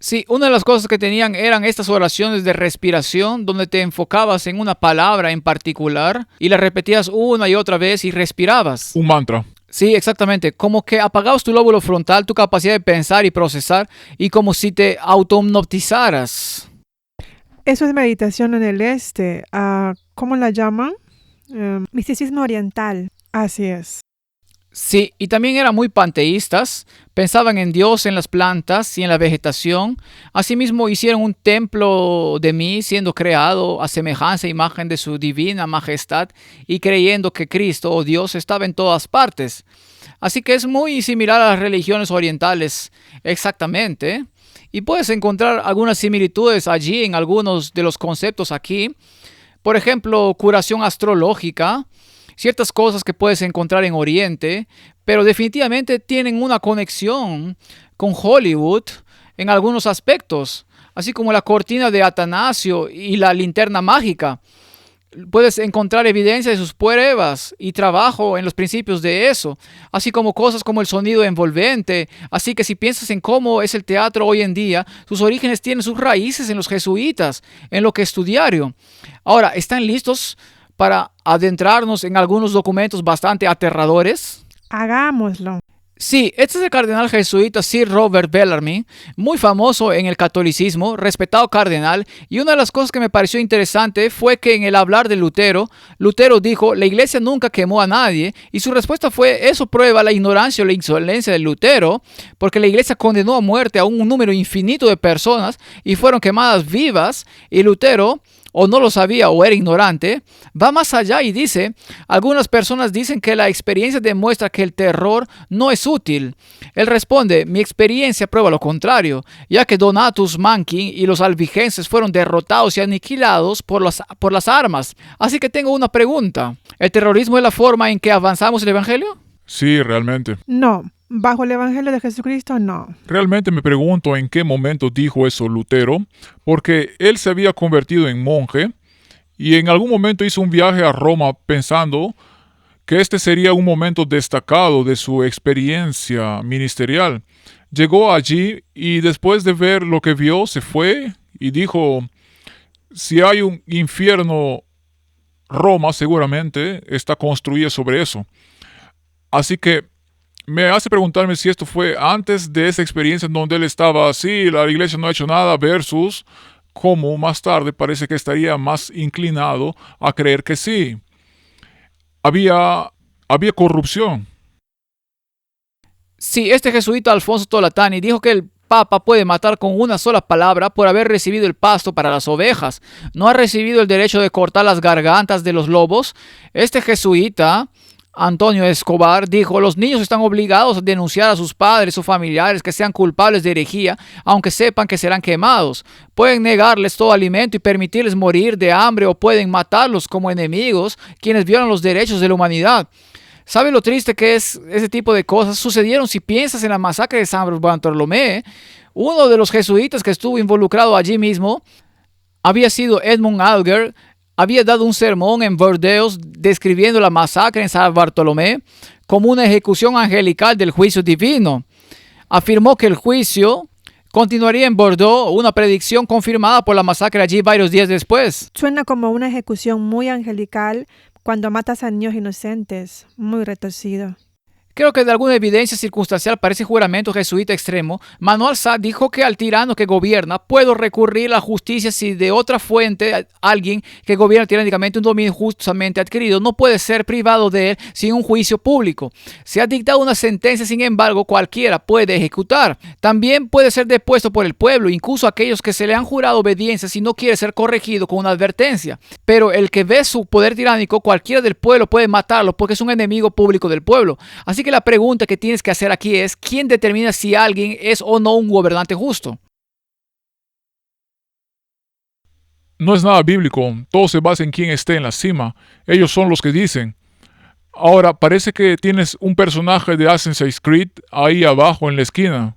Sí, una de las cosas que tenían eran estas oraciones de respiración donde te enfocabas en una palabra en particular y la repetías una y otra vez y respirabas. Un mantra. Sí, exactamente. Como que apagabas tu lóbulo frontal, tu capacidad de pensar y procesar y como si te auto-hipnotizaras. Eso es meditación en el este. ¿Cómo la llaman? Misticismo oriental. Así es. Sí, y también eran muy panteístas, pensaban en Dios, en las plantas y en la vegetación. Asimismo hicieron un templo de mí siendo creado a semejanza e imagen de su divina majestad y creyendo que Cristo o Dios estaba en todas partes. Así que es muy similar a las religiones orientales, exactamente. Y puedes encontrar algunas similitudes allí en algunos de los conceptos aquí. Por ejemplo, curación astrológica. Ciertas cosas que puedes encontrar en Oriente, pero definitivamente tienen una conexión con Hollywood en algunos aspectos, así como la cortina de Atanasio y la linterna mágica. Puedes encontrar evidencia de sus pruebas y trabajo en los principios de eso, así como cosas como el sonido envolvente. Así que si piensas en cómo es el teatro hoy en día, sus orígenes tienen sus raíces en los jesuitas, en lo que estudiaron. Ahora, ¿están listos para adentrarnos en algunos documentos bastante aterradores? Hagámoslo. Sí, este es el cardenal jesuita Sir Robert Bellarmine, muy famoso en el catolicismo, respetado cardenal, y una de las cosas que me pareció interesante fue que en el hablar de Lutero, Lutero dijo, la iglesia nunca quemó a nadie, y su respuesta fue, eso prueba la ignorancia o la insolencia de Lutero, porque la iglesia condenó a muerte a un número infinito de personas y fueron quemadas vivas, y Lutero, o no lo sabía o era ignorante, va más allá y dice, algunas personas dicen que la experiencia demuestra que el terror no es útil. Él responde, mi experiencia prueba lo contrario, ya que Donatus Mankin y los albigenses fueron derrotados y aniquilados por las armas. Así que tengo una pregunta, ¿el terrorismo es la forma en que avanzamos el evangelio? Sí, realmente. No. Bajo el Evangelio de Jesucristo, no. Realmente me pregunto en qué momento dijo eso Lutero, porque él se había convertido en monje y en algún momento hizo un viaje a Roma pensando que este sería un momento destacado de su experiencia ministerial. Llegó allí y después de ver lo que vio se fue y dijo, si hay un infierno, Roma seguramente está construida sobre eso. Así que me hace preguntarme si esto fue antes de esa experiencia en donde él estaba así, la iglesia no ha hecho nada, versus cómo más tarde parece que estaría más inclinado a creer que sí. Había corrupción. Sí, este jesuita Alfonso Tolatani dijo que el Papa puede matar con una sola palabra por haber recibido el pasto para las ovejas. No ha recibido el derecho de cortar las gargantas de los lobos. Este jesuita Antonio Escobar dijo, los niños están obligados a denunciar a sus padres o familiares que sean culpables de herejía, aunque sepan que serán quemados. Pueden negarles todo alimento y permitirles morir de hambre o pueden matarlos como enemigos quienes violan los derechos de la humanidad. ¿Sabe lo triste que es ese tipo de cosas? Sucedieron si piensas en la masacre de San Bartolomé. Uno de los jesuitas que estuvo involucrado allí mismo había sido Edmund Alger. Había dado un sermón en Burdeos describiendo la masacre en San Bartolomé como una ejecución angelical del juicio divino. Afirmó que el juicio continuaría en Bordeaux, una predicción confirmada por la masacre allí varios días después. Suena como una ejecución muy angelical cuando matas a niños inocentes. Muy retorcido. Creo que de alguna evidencia circunstancial para ese juramento jesuita extremo, Manuel Sá dijo que al tirano que gobierna puedo recurrir a la justicia si de otra fuente alguien que gobierna tiránicamente un dominio justamente adquirido no puede ser privado de él sin un juicio público. Se ha dictado una sentencia, sin embargo, cualquiera puede ejecutar. También puede ser depuesto por el pueblo, incluso aquellos que se le han jurado obediencia si no quiere ser corregido con una advertencia. Pero el que ve su poder tiránico, cualquiera del pueblo puede matarlo porque es un enemigo público del pueblo. Así que la pregunta que tienes que hacer aquí es, ¿quién determina si alguien es o no un gobernante justo? No es nada bíblico, todo se basa en quién esté en la cima. Ellos son los que dicen. Ahora, parece que tienes un personaje de Assassin's Creed ahí abajo en la esquina.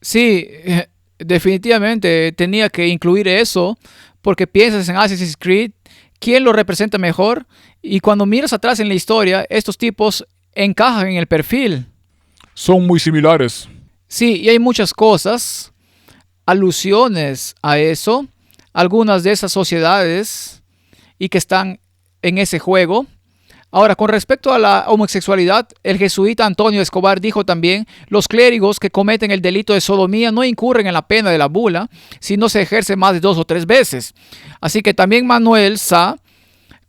Sí, definitivamente tenía que incluir eso, porque piensas en Assassin's Creed, ¿quién lo representa mejor? Y cuando miras atrás en la historia, estos tipos encajan en el perfil. Son muy similares. Sí, y hay muchas cosas, alusiones a eso, algunas de esas sociedades y que están en ese juego. Ahora, con respecto a la homosexualidad, el jesuita Antonio Escobar dijo también, los clérigos que cometen el delito de sodomía no incurren en la pena de la bula si no se ejerce más de 2 o 3 veces. Así que también Manuel Sá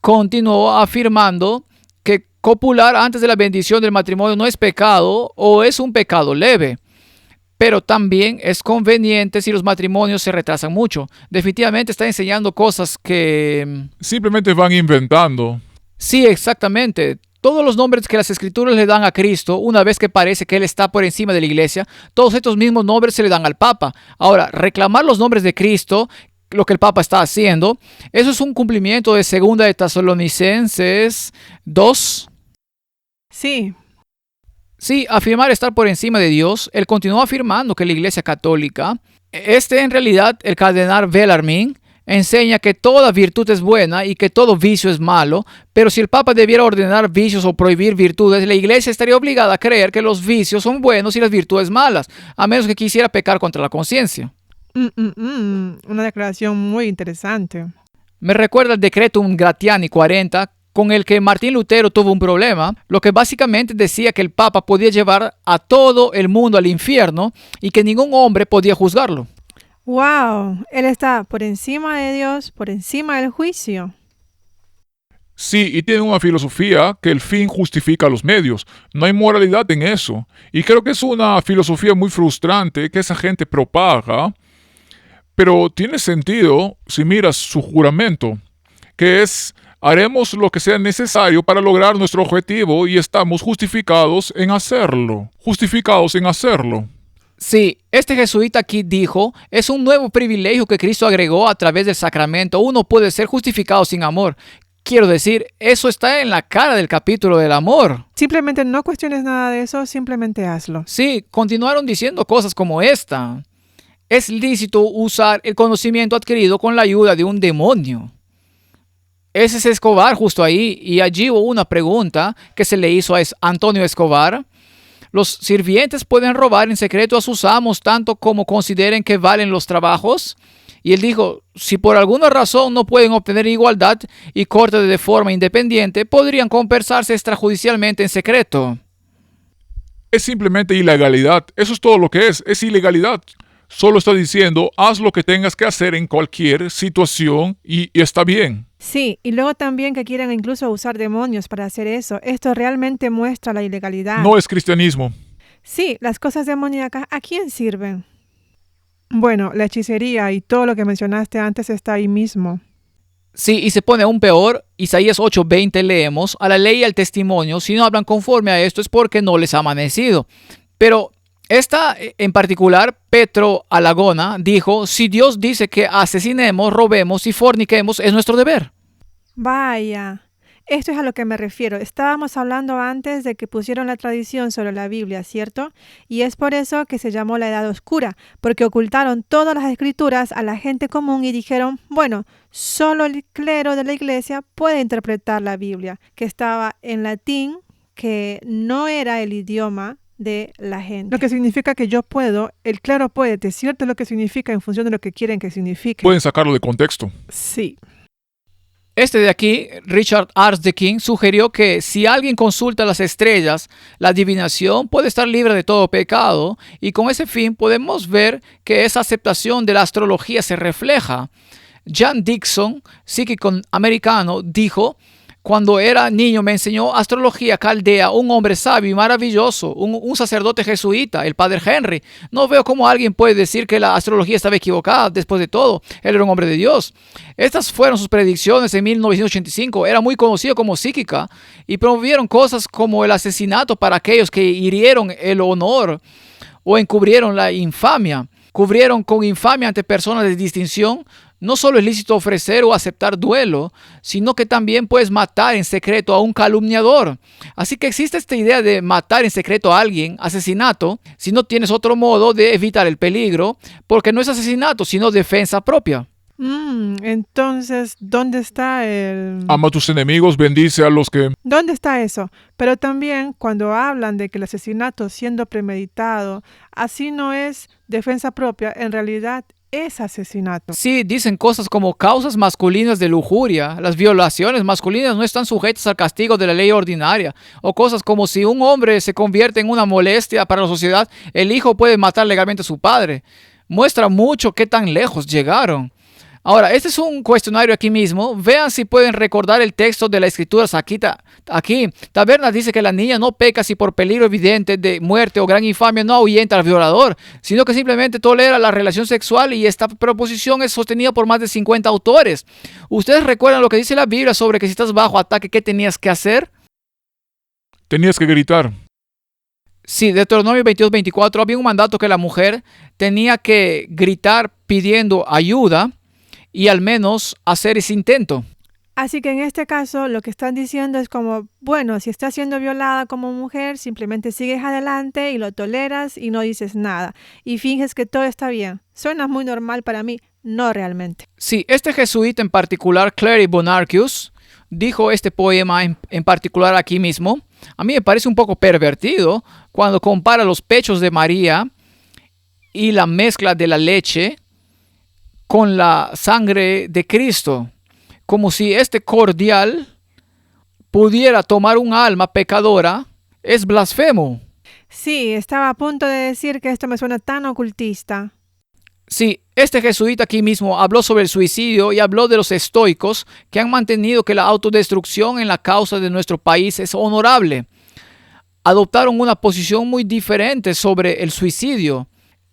continuó afirmando que copular antes de la bendición del matrimonio no es pecado o es un pecado leve, pero también es conveniente si los matrimonios se retrasan mucho. Definitivamente está enseñando cosas que... Simplemente van inventando. Sí, exactamente. Todos los nombres que las escrituras le dan a Cristo, una vez que parece que Él está por encima de la iglesia, todos estos mismos nombres se le dan al Papa. Ahora, reclamar los nombres de Cristo, lo que el Papa está haciendo, eso es un cumplimiento de 2 de Tesalonicenses 2. Sí. Sí, afirmar estar por encima de Dios. Él continuó afirmando que la Iglesia Católica, en realidad, el cardenal Bellarmine, enseña que toda virtud es buena y que todo vicio es malo, pero si el Papa debiera ordenar vicios o prohibir virtudes, la Iglesia estaría obligada a creer que los vicios son buenos y las virtudes malas, a menos que quisiera pecar contra la conciencia. Una declaración muy interesante. Me recuerda el Decretum Gratiani 40, con el que Martín Lutero tuvo un problema, lo que básicamente decía que el Papa podía llevar a todo el mundo al infierno y que ningún hombre podía juzgarlo. ¡Wow! Él está por encima de Dios, por encima del juicio. Sí, y tiene una filosofía que el fin justifica los medios. No hay moralidad en eso. Y creo que es una filosofía muy frustrante que esa gente propaga. Pero tiene sentido si miras su juramento, que es: haremos lo que sea necesario para lograr nuestro objetivo y estamos justificados en hacerlo. Justificados en hacerlo. Sí, este jesuita aquí dijo, es un nuevo privilegio que Cristo agregó a través del sacramento. Uno puede ser justificado sin amor. Quiero decir, eso está en la cara del capítulo del amor. Simplemente no cuestiones nada de eso, simplemente hazlo. Sí, continuaron diciendo cosas como esta. Es lícito usar el conocimiento adquirido con la ayuda de un demonio. Ese es Escobar justo ahí, y allí hubo una pregunta que se le hizo a Antonio Escobar. ¿Los sirvientes pueden robar en secreto a sus amos tanto como consideren que valen los trabajos? Y él dijo, si por alguna razón no pueden obtener igualdad y corte de forma independiente, podrían compensarse extrajudicialmente en secreto. Es simplemente ilegalidad. Eso es todo lo que es ilegalidad. Solo está diciendo, haz lo que tengas que hacer en cualquier situación y está bien. Sí, y luego también que quieran incluso usar demonios para hacer eso. Esto realmente muestra la ilegalidad. No es cristianismo. Sí, las cosas demoníacas, ¿a quién sirven? Bueno, la hechicería y todo lo que mencionaste antes está ahí mismo. Sí, y se pone aún peor. Isaías 8:20 leemos, a la ley y al testimonio, si no hablan conforme a esto es porque no les ha amanecido. Pero esta en particular, Petro Alagona, dijo, si Dios dice que asesinemos, robemos y forniquemos, es nuestro deber. Vaya, esto es a lo que me refiero. Estábamos hablando antes de que pusieron la tradición sobre la Biblia, ¿cierto? Y es por eso que se llamó la Edad Oscura, porque ocultaron todas las escrituras a la gente común y dijeron, bueno, solo el clero de la iglesia puede interpretar la Biblia, que estaba en latín, que no era el idioma de la gente. Lo que significa que yo puedo, el clero puede decirte lo que significa en función de lo que quieren que signifique. Pueden sacarlo de contexto. Sí. Este de aquí, Richard R. de King, sugirió que si alguien consulta las estrellas, la adivinación puede estar libre de todo pecado, y con ese fin podemos ver que esa aceptación de la astrología se refleja. Jan Dixon, psíquico americano, dijo: cuando era niño me enseñó astrología caldea un hombre sabio y maravilloso, un sacerdote jesuita, el padre Henry. No veo cómo alguien puede decir que la astrología estaba equivocada. Después de todo, él era un hombre de Dios. Estas fueron sus predicciones en 1985. Era muy conocido como psíquica y promovieron cosas como el asesinato para aquellos que hirieron el honor o encubrieron la infamia. Cubrieron con infamia ante personas de distinción. No solo es lícito ofrecer o aceptar duelo, sino que también puedes matar en secreto a un calumniador. Así que existe esta idea de matar en secreto a alguien, asesinato, si no tienes otro modo de evitar el peligro, porque no es asesinato, sino defensa propia. Entonces, ¿dónde está el...? Ama a tus enemigos, bendice a los que... ¿Dónde está eso? Pero también cuando hablan de que el asesinato siendo premeditado, así no es defensa propia, en realidad es asesinato. Sí, dicen cosas como causas masculinas de lujuria. Las violaciones masculinas no están sujetas al castigo de la ley ordinaria. O cosas como si un hombre se convierte en una molestia para la sociedad, el hijo puede matar legalmente a su padre. Muestra mucho qué tan lejos llegaron. Ahora, este es un cuestionario aquí mismo. Vean si pueden recordar el texto de las escrituras aquí. Tabernas dice que la niña no peca si por peligro evidente de muerte o gran infamia no ahuyenta al violador, sino que simplemente tolera la relación sexual, y esta proposición es sostenida por más de 50 autores. ¿Ustedes recuerdan lo que dice la Biblia sobre que si estás bajo ataque, qué tenías que hacer? Tenías que gritar. Sí, Deuteronomio 22:24 había un mandato que la mujer tenía que gritar pidiendo ayuda y al menos hacer ese intento. Así que en este caso lo que están diciendo es como, bueno, si estás siendo violada como mujer, simplemente sigues adelante y lo toleras y no dices nada. Y finges que todo está bien. Suena muy normal para mí, no realmente. Sí, este jesuita en particular, Clary Bonarchius, dijo este poema en particular aquí mismo. A mí me parece un poco pervertido cuando compara los pechos de María y la mezcla de la leche con la sangre de Cristo, como si este cordial pudiera tomar un alma pecadora. Es blasfemo. Sí, estaba a punto de decir que esto me suena tan ocultista. Sí, este jesuita aquí mismo habló sobre el suicidio y habló de los estoicos que han mantenido que la autodestrucción en la causa de nuestro país es honorable. Adoptaron una posición muy diferente sobre el suicidio.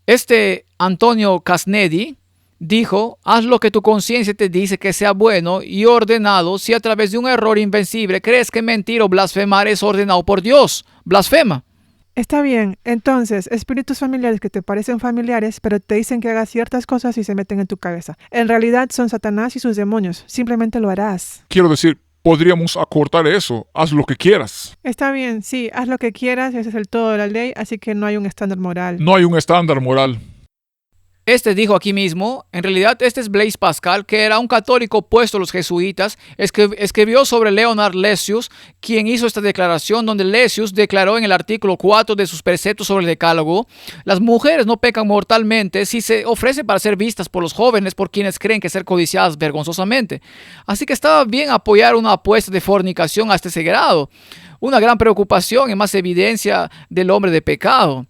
Este Antonio Casnedi dijo: haz lo que tu conciencia te dice que sea bueno y ordenado. Si a través de un error invencible crees que mentir o blasfemar es ordenado por Dios, blasfema. Está bien, entonces, espíritus familiares que te parecen familiares, pero te dicen que hagas ciertas cosas y se meten en tu cabeza. En realidad son Satanás y sus demonios. Simplemente lo harás. Quiero decir, podríamos acortar eso. Haz lo que quieras. Está bien, sí, haz lo que quieras, ese es el todo de la ley, así que no hay un estándar moral. No hay un estándar moral. Este dijo aquí mismo, en realidad este es Blaise Pascal, que era un católico opuesto a los jesuitas, escribió sobre Leonard Lessius, quien hizo esta declaración, donde Lessius declaró en el artículo 4 de sus preceptos sobre el decálogo: las mujeres no pecan mortalmente si se ofrecen para ser vistas por los jóvenes, por quienes creen que ser codiciadas vergonzosamente. Así que estaba bien apoyar una apuesta de fornicación hasta ese grado, una gran preocupación y más evidencia del hombre de pecado.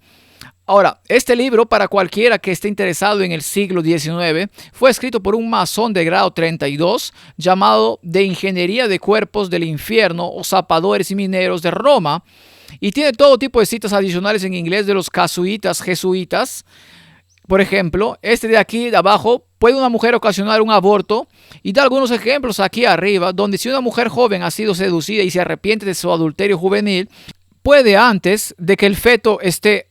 Ahora, este libro, para cualquiera que esté interesado en el siglo XIX, fue escrito por un masón de grado 32 llamado De Ingeniería de Cuerpos del Infierno o Zapadores y Mineros de Roma, y tiene todo tipo de citas adicionales en inglés de los casuitas jesuitas. Por ejemplo, este de aquí de abajo: ¿puede una mujer ocasionar un aborto? Y da algunos ejemplos aquí arriba, donde si una mujer joven ha sido seducida y se arrepiente de su adulterio juvenil, puede, antes de que el feto esté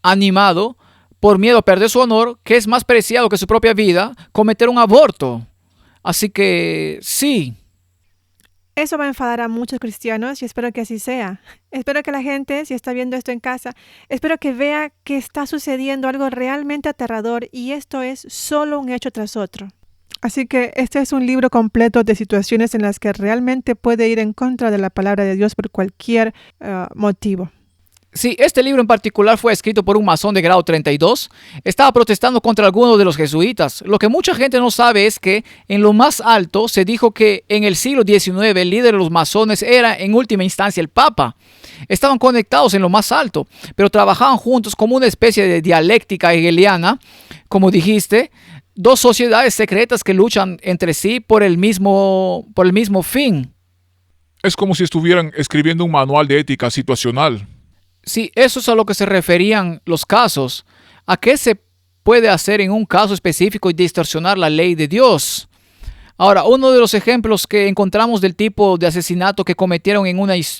animado por miedo a perder su honor, que es más preciado que su propia vida, cometer un aborto. Así que sí. Eso va a enfadar a muchos cristianos y espero que así sea. Espero que la gente, si está viendo esto en casa, espero que vea que está sucediendo algo realmente aterrador y esto es solo un hecho tras otro. Así que este es un libro completo de situaciones en las que realmente puede ir en contra de la palabra de Dios por cualquier motivo. Sí, este libro en particular fue escrito por un masón de grado 32. Estaba protestando contra algunos de los jesuitas. Lo que mucha gente no sabe es que en lo más alto se dijo que en el siglo XIX el líder de los masones era en última instancia el Papa. Estaban conectados en lo más alto, pero trabajaban juntos como una especie de dialéctica hegeliana, como dijiste, dos sociedades secretas que luchan entre sí por el mismo fin. Es como si estuvieran escribiendo un manual de ética situacional. Sí, eso es a lo que se referían los casos. ¿A qué se puede hacer en un caso específico y distorsionar la ley de Dios? Ahora, uno de los ejemplos que encontramos del tipo de asesinato que cometieron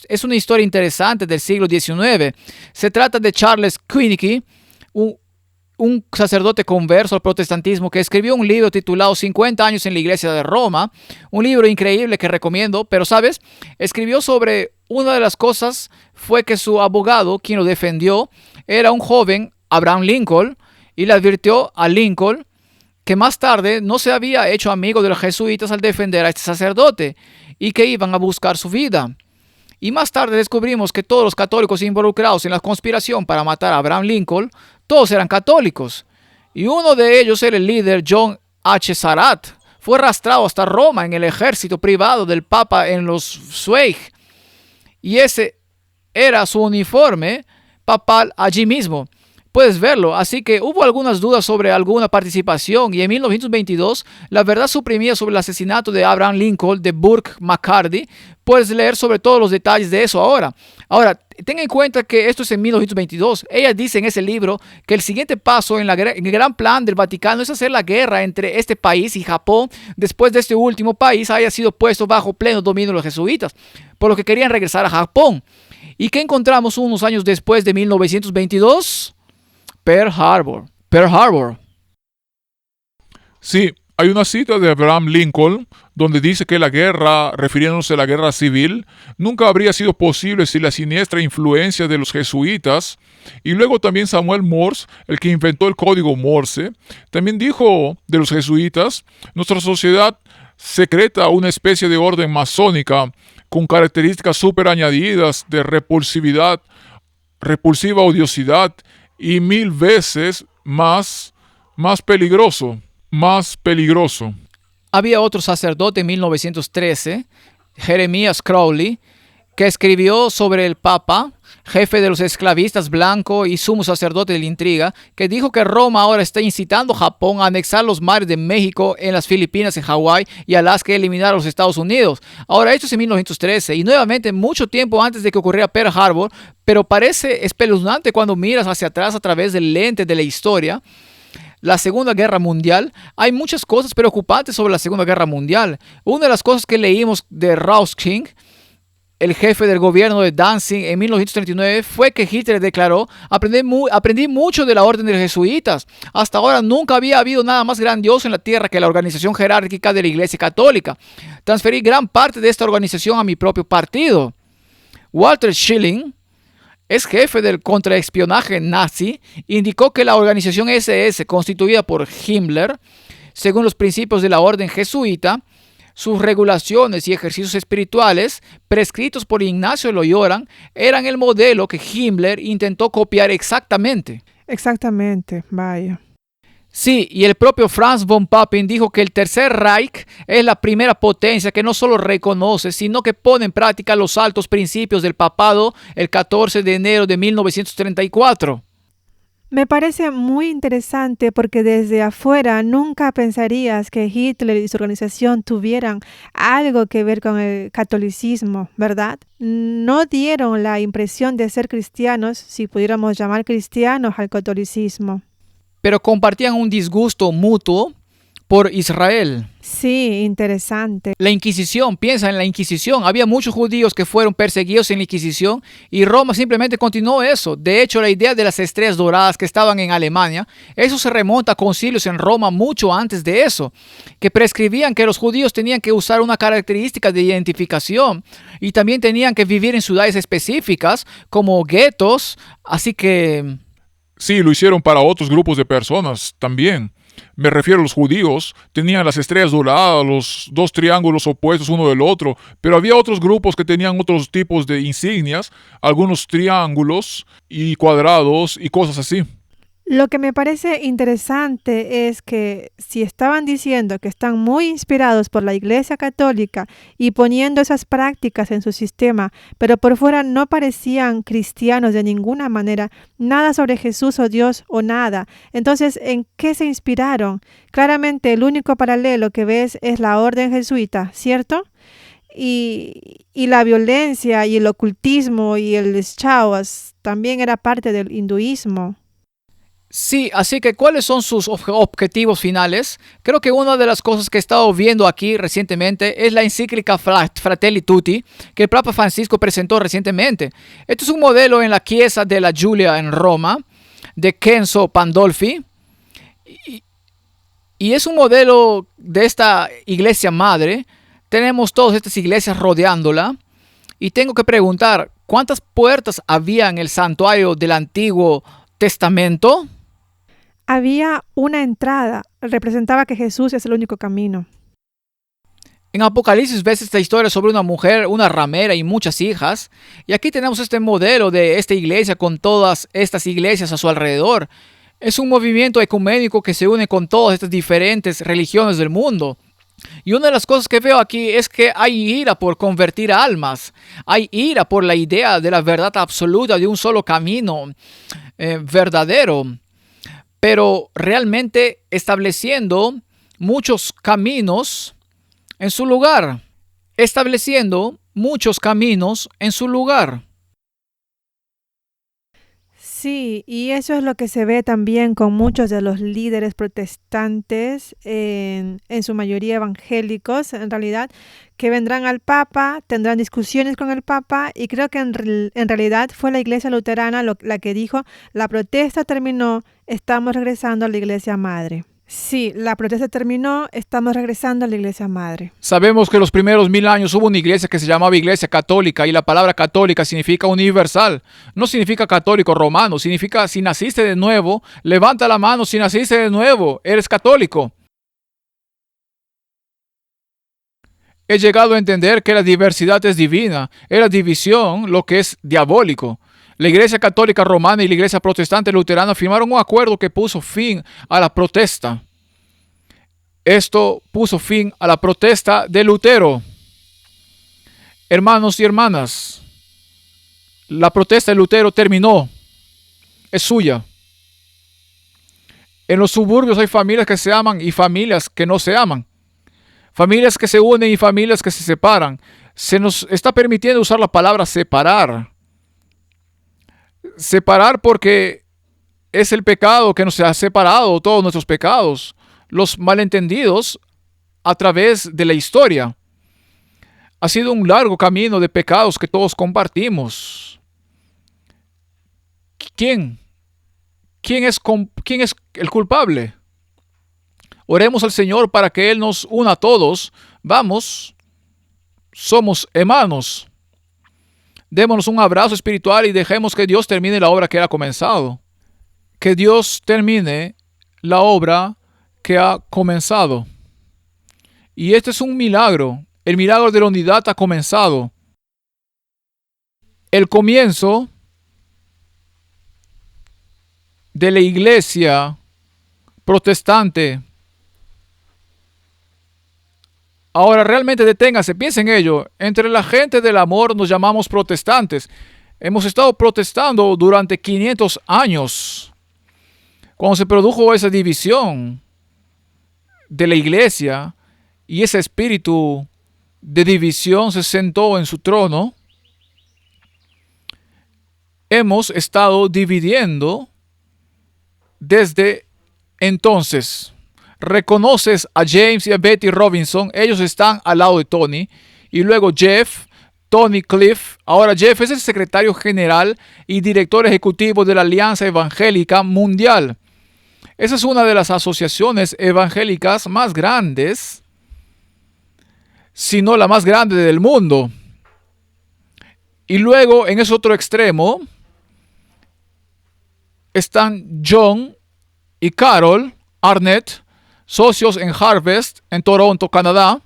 es una historia interesante del siglo XIX. Se trata de Charles Quinicke, un sacerdote converso al protestantismo que escribió un libro titulado 50 años en la iglesia de Roma, un libro increíble que recomiendo, pero ¿sabes? Escribió sobre una de las cosas fue que su abogado, quien lo defendió, era un joven, Abraham Lincoln, y le advirtió a Lincoln que más tarde no se había hecho amigo de los jesuitas al defender a este sacerdote y que iban a buscar su vida. Y más tarde descubrimos que todos los católicos involucrados en la conspiración para matar a Abraham Lincoln, todos eran católicos. Y uno de ellos era el líder John H. Surratt. Fue arrastrado hasta Roma en el ejército privado del Papa en los Zweig. Y ese era su uniforme papal allí mismo. Puedes verlo, así que hubo algunas dudas sobre alguna participación y en 1922 la verdad suprimida sobre el asesinato de Abraham Lincoln de Burke McCarthy. Puedes leer sobre todos los detalles de eso ahora. Ahora, ten en cuenta que esto es en 1922. Ella dice en ese libro que el siguiente paso en el gran plan del Vaticano es hacer la guerra entre este país y Japón después de este último país haya sido puesto bajo pleno dominio de los jesuitas, por lo que querían regresar a Japón. ¿Y qué encontramos unos años después de 1922? Pearl Harbor. Pearl Harbor. Sí, hay una cita de Abraham Lincoln donde dice que la guerra, refiriéndose a la guerra civil, nunca habría sido posible sin la siniestra influencia de los jesuitas. Y luego también Samuel Morse, el que inventó el código Morse, también dijo de los jesuitas: nuestra sociedad secreta una especie de orden masónica con características súper añadidas de repulsiva odiosidad y 1000 veces más peligroso. Había otro sacerdote en 1913, Jeremías Crowley, que escribió sobre el Papa, jefe de los esclavistas blanco y sumo sacerdote de la intriga, que dijo que Roma ahora está incitando a Japón a anexar los mares de México, en las Filipinas, en Hawái y Alaska, y eliminar a los Estados Unidos. Ahora, esto es en 1913 y nuevamente mucho tiempo antes de que ocurriera Pearl Harbor, pero parece espeluznante cuando miras hacia atrás a través del lente de la historia. La Segunda Guerra Mundial. Hay muchas cosas preocupantes sobre la Segunda Guerra Mundial. Una de las cosas que leímos de Rauschning, el jefe del gobierno de Danzig en 1939, fue que Hitler declaró: aprendí mucho de la orden de los jesuitas. Hasta ahora nunca había habido nada más grandioso en la tierra que la organización jerárquica de la Iglesia Católica. Transferí gran parte de esta organización a mi propio partido. Walter Schilling, ex jefe del contraespionaje nazi, indicó que la organización SS, constituida por Himmler, según los principios de la orden jesuita, sus regulaciones y ejercicios espirituales, prescritos por Ignacio Loyola, eran el modelo que Himmler intentó copiar exactamente. Exactamente, vaya. Sí, y el propio Franz von Papen dijo que el Tercer Reich es la primera potencia que no solo reconoce, sino que pone en práctica los altos principios del papado el 14 de enero de 1934. Me parece muy interesante porque desde afuera nunca pensarías que Hitler y su organización tuvieran algo que ver con el catolicismo, ¿verdad? No dieron la impresión de ser cristianos, si pudiéramos llamar cristianos al catolicismo. Pero compartían un disgusto mutuo por Israel. Sí, interesante. La Inquisición, piensa en la Inquisición. Había muchos judíos que fueron perseguidos en la Inquisición y Roma simplemente continuó eso. De hecho, la idea de las estrellas doradas que estaban en Alemania, eso se remonta a concilios en Roma mucho antes de eso, que prescribían que los judíos tenían que usar una característica de identificación y también tenían que vivir en ciudades específicas como guetos, así que... Sí, lo hicieron para otros grupos de personas también. Me refiero a los judíos, tenían las estrellas doradas, los dos triángulos opuestos uno del otro, pero había otros grupos que tenían otros tipos de insignias, algunos triángulos y cuadrados y cosas así. Lo que me parece interesante es que si estaban diciendo que están muy inspirados por la Iglesia Católica y poniendo esas prácticas en su sistema, pero por fuera no parecían cristianos de ninguna manera, nada sobre Jesús o Dios o nada. Entonces, ¿en qué se inspiraron? Claramente el único paralelo que ves es la orden jesuita, ¿cierto? Y la violencia y el ocultismo y el chaos también era parte del hinduismo. Sí, así que ¿cuáles son sus objetivos finales? Creo que una de las cosas que he estado viendo aquí recientemente es la encíclica Fratelli Tutti que el Papa Francisco presentó recientemente. Esto es un modelo en la Chiesa della Giulia en Roma de Kenzo Pandolfi y es un modelo de esta iglesia madre. Tenemos todas estas iglesias rodeándola y tengo que preguntar, ¿cuántas puertas había en el santuario del Antiguo Testamento? Había una entrada, representaba que Jesús es el único camino. En Apocalipsis ves esta historia sobre una mujer, una ramera y muchas hijas. Y aquí tenemos este modelo de esta iglesia con todas estas iglesias a su alrededor. Es un movimiento ecuménico que se une con todas estas diferentes religiones del mundo. Y una de las cosas que veo aquí es que hay ira por convertir almas. Hay ira por la idea de la verdad absoluta de un solo camino verdadero. Pero realmente estableciendo muchos caminos en su lugar. Estableciendo muchos caminos en su lugar. Sí, y eso es lo que se ve también con muchos de los líderes protestantes, en su mayoría evangélicos, en realidad, que vendrán al Papa, tendrán discusiones con el Papa, y creo que en realidad fue la Iglesia Luterana la que dijo, la protesta terminó, estamos regresando a la Iglesia Madre. Sí, la protesta terminó, estamos regresando a la Iglesia Madre. Sabemos que los primeros 1000 años hubo una iglesia que se llamaba Iglesia Católica y la palabra católica significa universal. No significa católico romano, significa si naciste de nuevo, levanta la mano si naciste de nuevo, eres católico. He llegado a entender que la diversidad es divina, es la división lo que es diabólico. La Iglesia Católica Romana y la Iglesia Protestante Luterana firmaron un acuerdo que puso fin a la protesta. Esto puso fin a la protesta de Lutero. Hermanos y hermanas, la protesta de Lutero terminó. Es suya. En los suburbios hay familias que se aman y familias que no se aman. Familias que se unen y familias que se separan. Se nos está permitiendo usar la palabra separar. Separar porque es el pecado que nos ha separado, todos nuestros pecados, los malentendidos a través de la historia. Ha sido un largo camino de pecados que todos compartimos. ¿Quién es el culpable? Oremos al Señor para que Él nos una a todos. Vamos, somos hermanos. Démonos un abrazo espiritual y dejemos que Dios termine la obra que Él ha comenzado. Que Dios termine la obra que ha comenzado. Y este es un milagro. El milagro de la unidad ha comenzado. El comienzo de la iglesia protestante. Ahora realmente deténgase, piensen en ello. Entre la gente del amor nos llamamos protestantes. Hemos estado protestando durante 500 años. Cuando se produjo esa división de la iglesia y ese espíritu de división se sentó en su trono, hemos estado dividiendo desde entonces. Reconoces a James y a Betty Robinson, ellos están al lado de Tony, y luego Jeff, Tony Cliff. Ahora Jeff es el secretario general y director ejecutivo de la Alianza Evangélica Mundial. Esa es una de las asociaciones evangélicas más grandes, si no la más grande del mundo. Y luego en ese otro extremo están John y Carol Arnett, socios en Harvest, en Toronto, Canadá.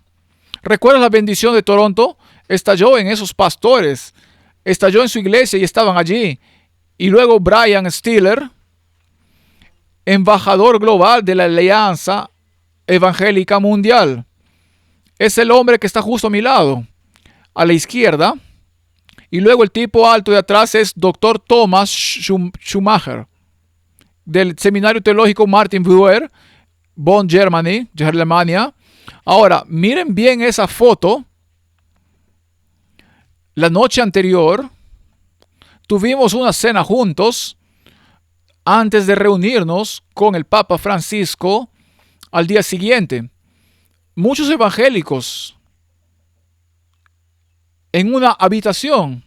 ¿Recuerdas la bendición de Toronto? Estalló en esos pastores, estalló en su iglesia y estaban allí. Y luego Brian Stiller, embajador global de la Alianza Evangélica Mundial. Es el hombre que está justo a mi lado, a la izquierda. Y luego el tipo alto de atrás es Dr. Thomas Schumacher, del Seminario Teológico Martin Buber, Bonn, Germany, Alemania. Ahora, miren bien esa foto. La noche anterior tuvimos una cena juntos antes de reunirnos con el Papa Francisco al día siguiente. Muchos evangélicos en una habitación.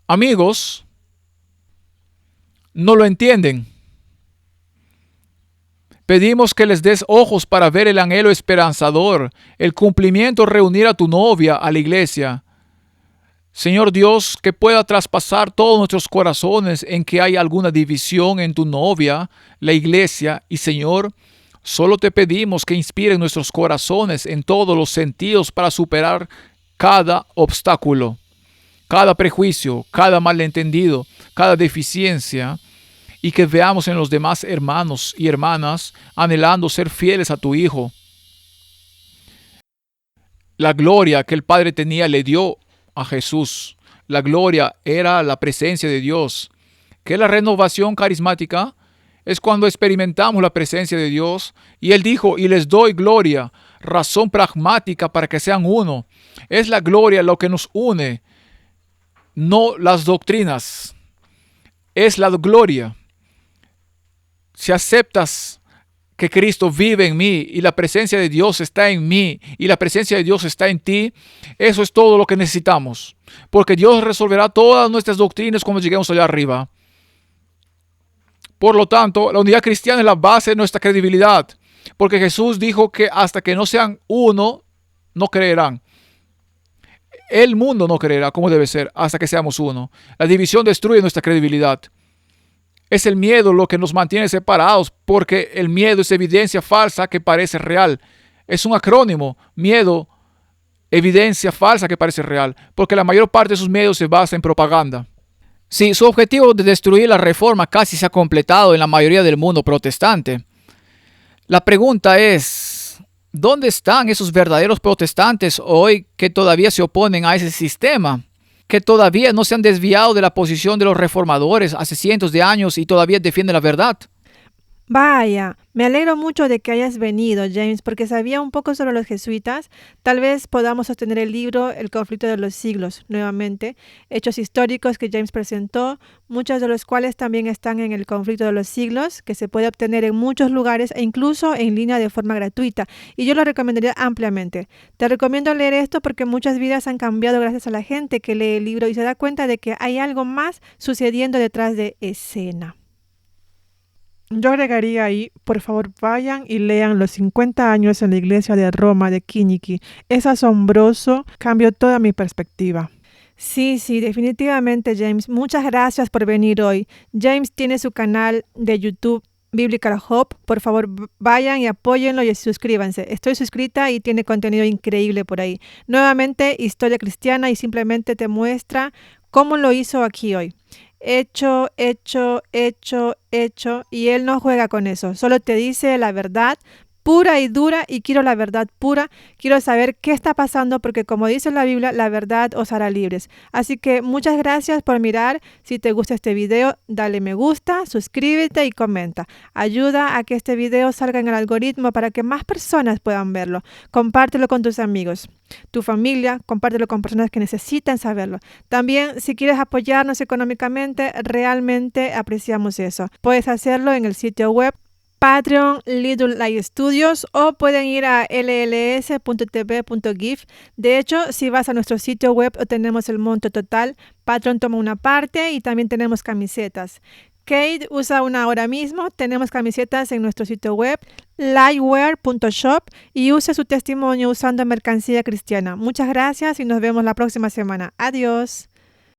Amigos, no lo entienden. Pedimos que les des ojos para ver el anhelo esperanzador, el cumplimiento, reunir a tu novia a la iglesia. Señor Dios, que pueda traspasar todos nuestros corazones en que hay alguna división en tu novia, la iglesia. Y Señor, solo te pedimos que inspire nuestros corazones en todos los sentidos para superar cada obstáculo, cada prejuicio, cada malentendido, cada deficiencia, y que veamos en los demás hermanos y hermanas anhelando ser fieles a tu Hijo. La gloria que el Padre tenía le dio a Jesús. La gloria era la presencia de Dios. ¿Qué es la renovación carismática? Es cuando experimentamos la presencia de Dios. Y Él dijo, y les doy gloria, razón pragmática para que sean uno. Es la gloria lo que nos une, no las doctrinas. Es la gloria. Si aceptas que Cristo vive en mí y la presencia de Dios está en mí y la presencia de Dios está en ti, eso es todo lo que necesitamos. Porque Dios resolverá todas nuestras doctrinas cuando lleguemos allá arriba. Por lo tanto, la unidad cristiana es la base de nuestra credibilidad. Porque Jesús dijo que hasta que no sean uno, no creerán. El mundo no creerá como debe ser hasta que seamos uno. La división destruye nuestra credibilidad. Es el miedo lo que nos mantiene separados, porque el miedo es evidencia falsa que parece real. Es un acrónimo, miedo, evidencia falsa que parece real, porque la mayor parte de sus medios se basa en propaganda. Sí, su objetivo de destruir la reforma casi se ha completado en la mayoría del mundo protestante. La pregunta es, ¿dónde están esos verdaderos protestantes hoy que todavía se oponen a ese sistema? Que todavía no se han desviado de la posición de los reformadores hace cientos de años y todavía defienden la verdad. Vaya, me alegro mucho de que hayas venido, James, porque sabía un poco sobre los jesuitas. Tal vez podamos sostener el libro El conflicto de los siglos nuevamente, hechos históricos que James presentó, muchos de los cuales también están en el conflicto de los siglos, que se puede obtener en muchos lugares e incluso en línea de forma gratuita, y yo lo recomendaría ampliamente. Te recomiendo leer esto porque muchas vidas han cambiado gracias a la gente que lee el libro y se da cuenta de que hay algo más sucediendo detrás de escena. Yo agregaría ahí, por favor, vayan y lean Los 50 años en la iglesia de Roma de Kinnicky. Es asombroso, cambió toda mi perspectiva. Sí, definitivamente, James. Muchas gracias por venir hoy. James tiene su canal de YouTube, Biblical Hope. Por favor, vayan y apóyenlo y suscríbanse. Estoy suscrita y tiene contenido increíble por ahí. Nuevamente, historia cristiana y simplemente te muestra cómo lo hizo aquí hoy. Hecho, y él no juega con eso, solo te dice la verdad pura y dura, y quiero la verdad pura, quiero saber qué está pasando, porque como dice la Biblia, la verdad os hará libres. Así que muchas gracias por mirar. Si te gusta este video, dale me gusta, suscríbete y comenta. Ayuda a que este video salga en el algoritmo para que más personas puedan verlo. Compártelo con tus amigos, tu familia, compártelo con personas que necesitan saberlo. También, si quieres apoyarnos económicamente, realmente apreciamos eso. Puedes hacerlo en el sitio web Patreon, Little Light Studios, o pueden ir a lls.tv.gif. De hecho, si vas a nuestro sitio web tenemos el monto total. Patreon toma una parte y también tenemos camisetas. Kate usa una ahora mismo. Tenemos camisetas en nuestro sitio web lightwear.shop y use su testimonio usando mercancía cristiana. Muchas gracias y nos vemos la próxima semana. Adiós.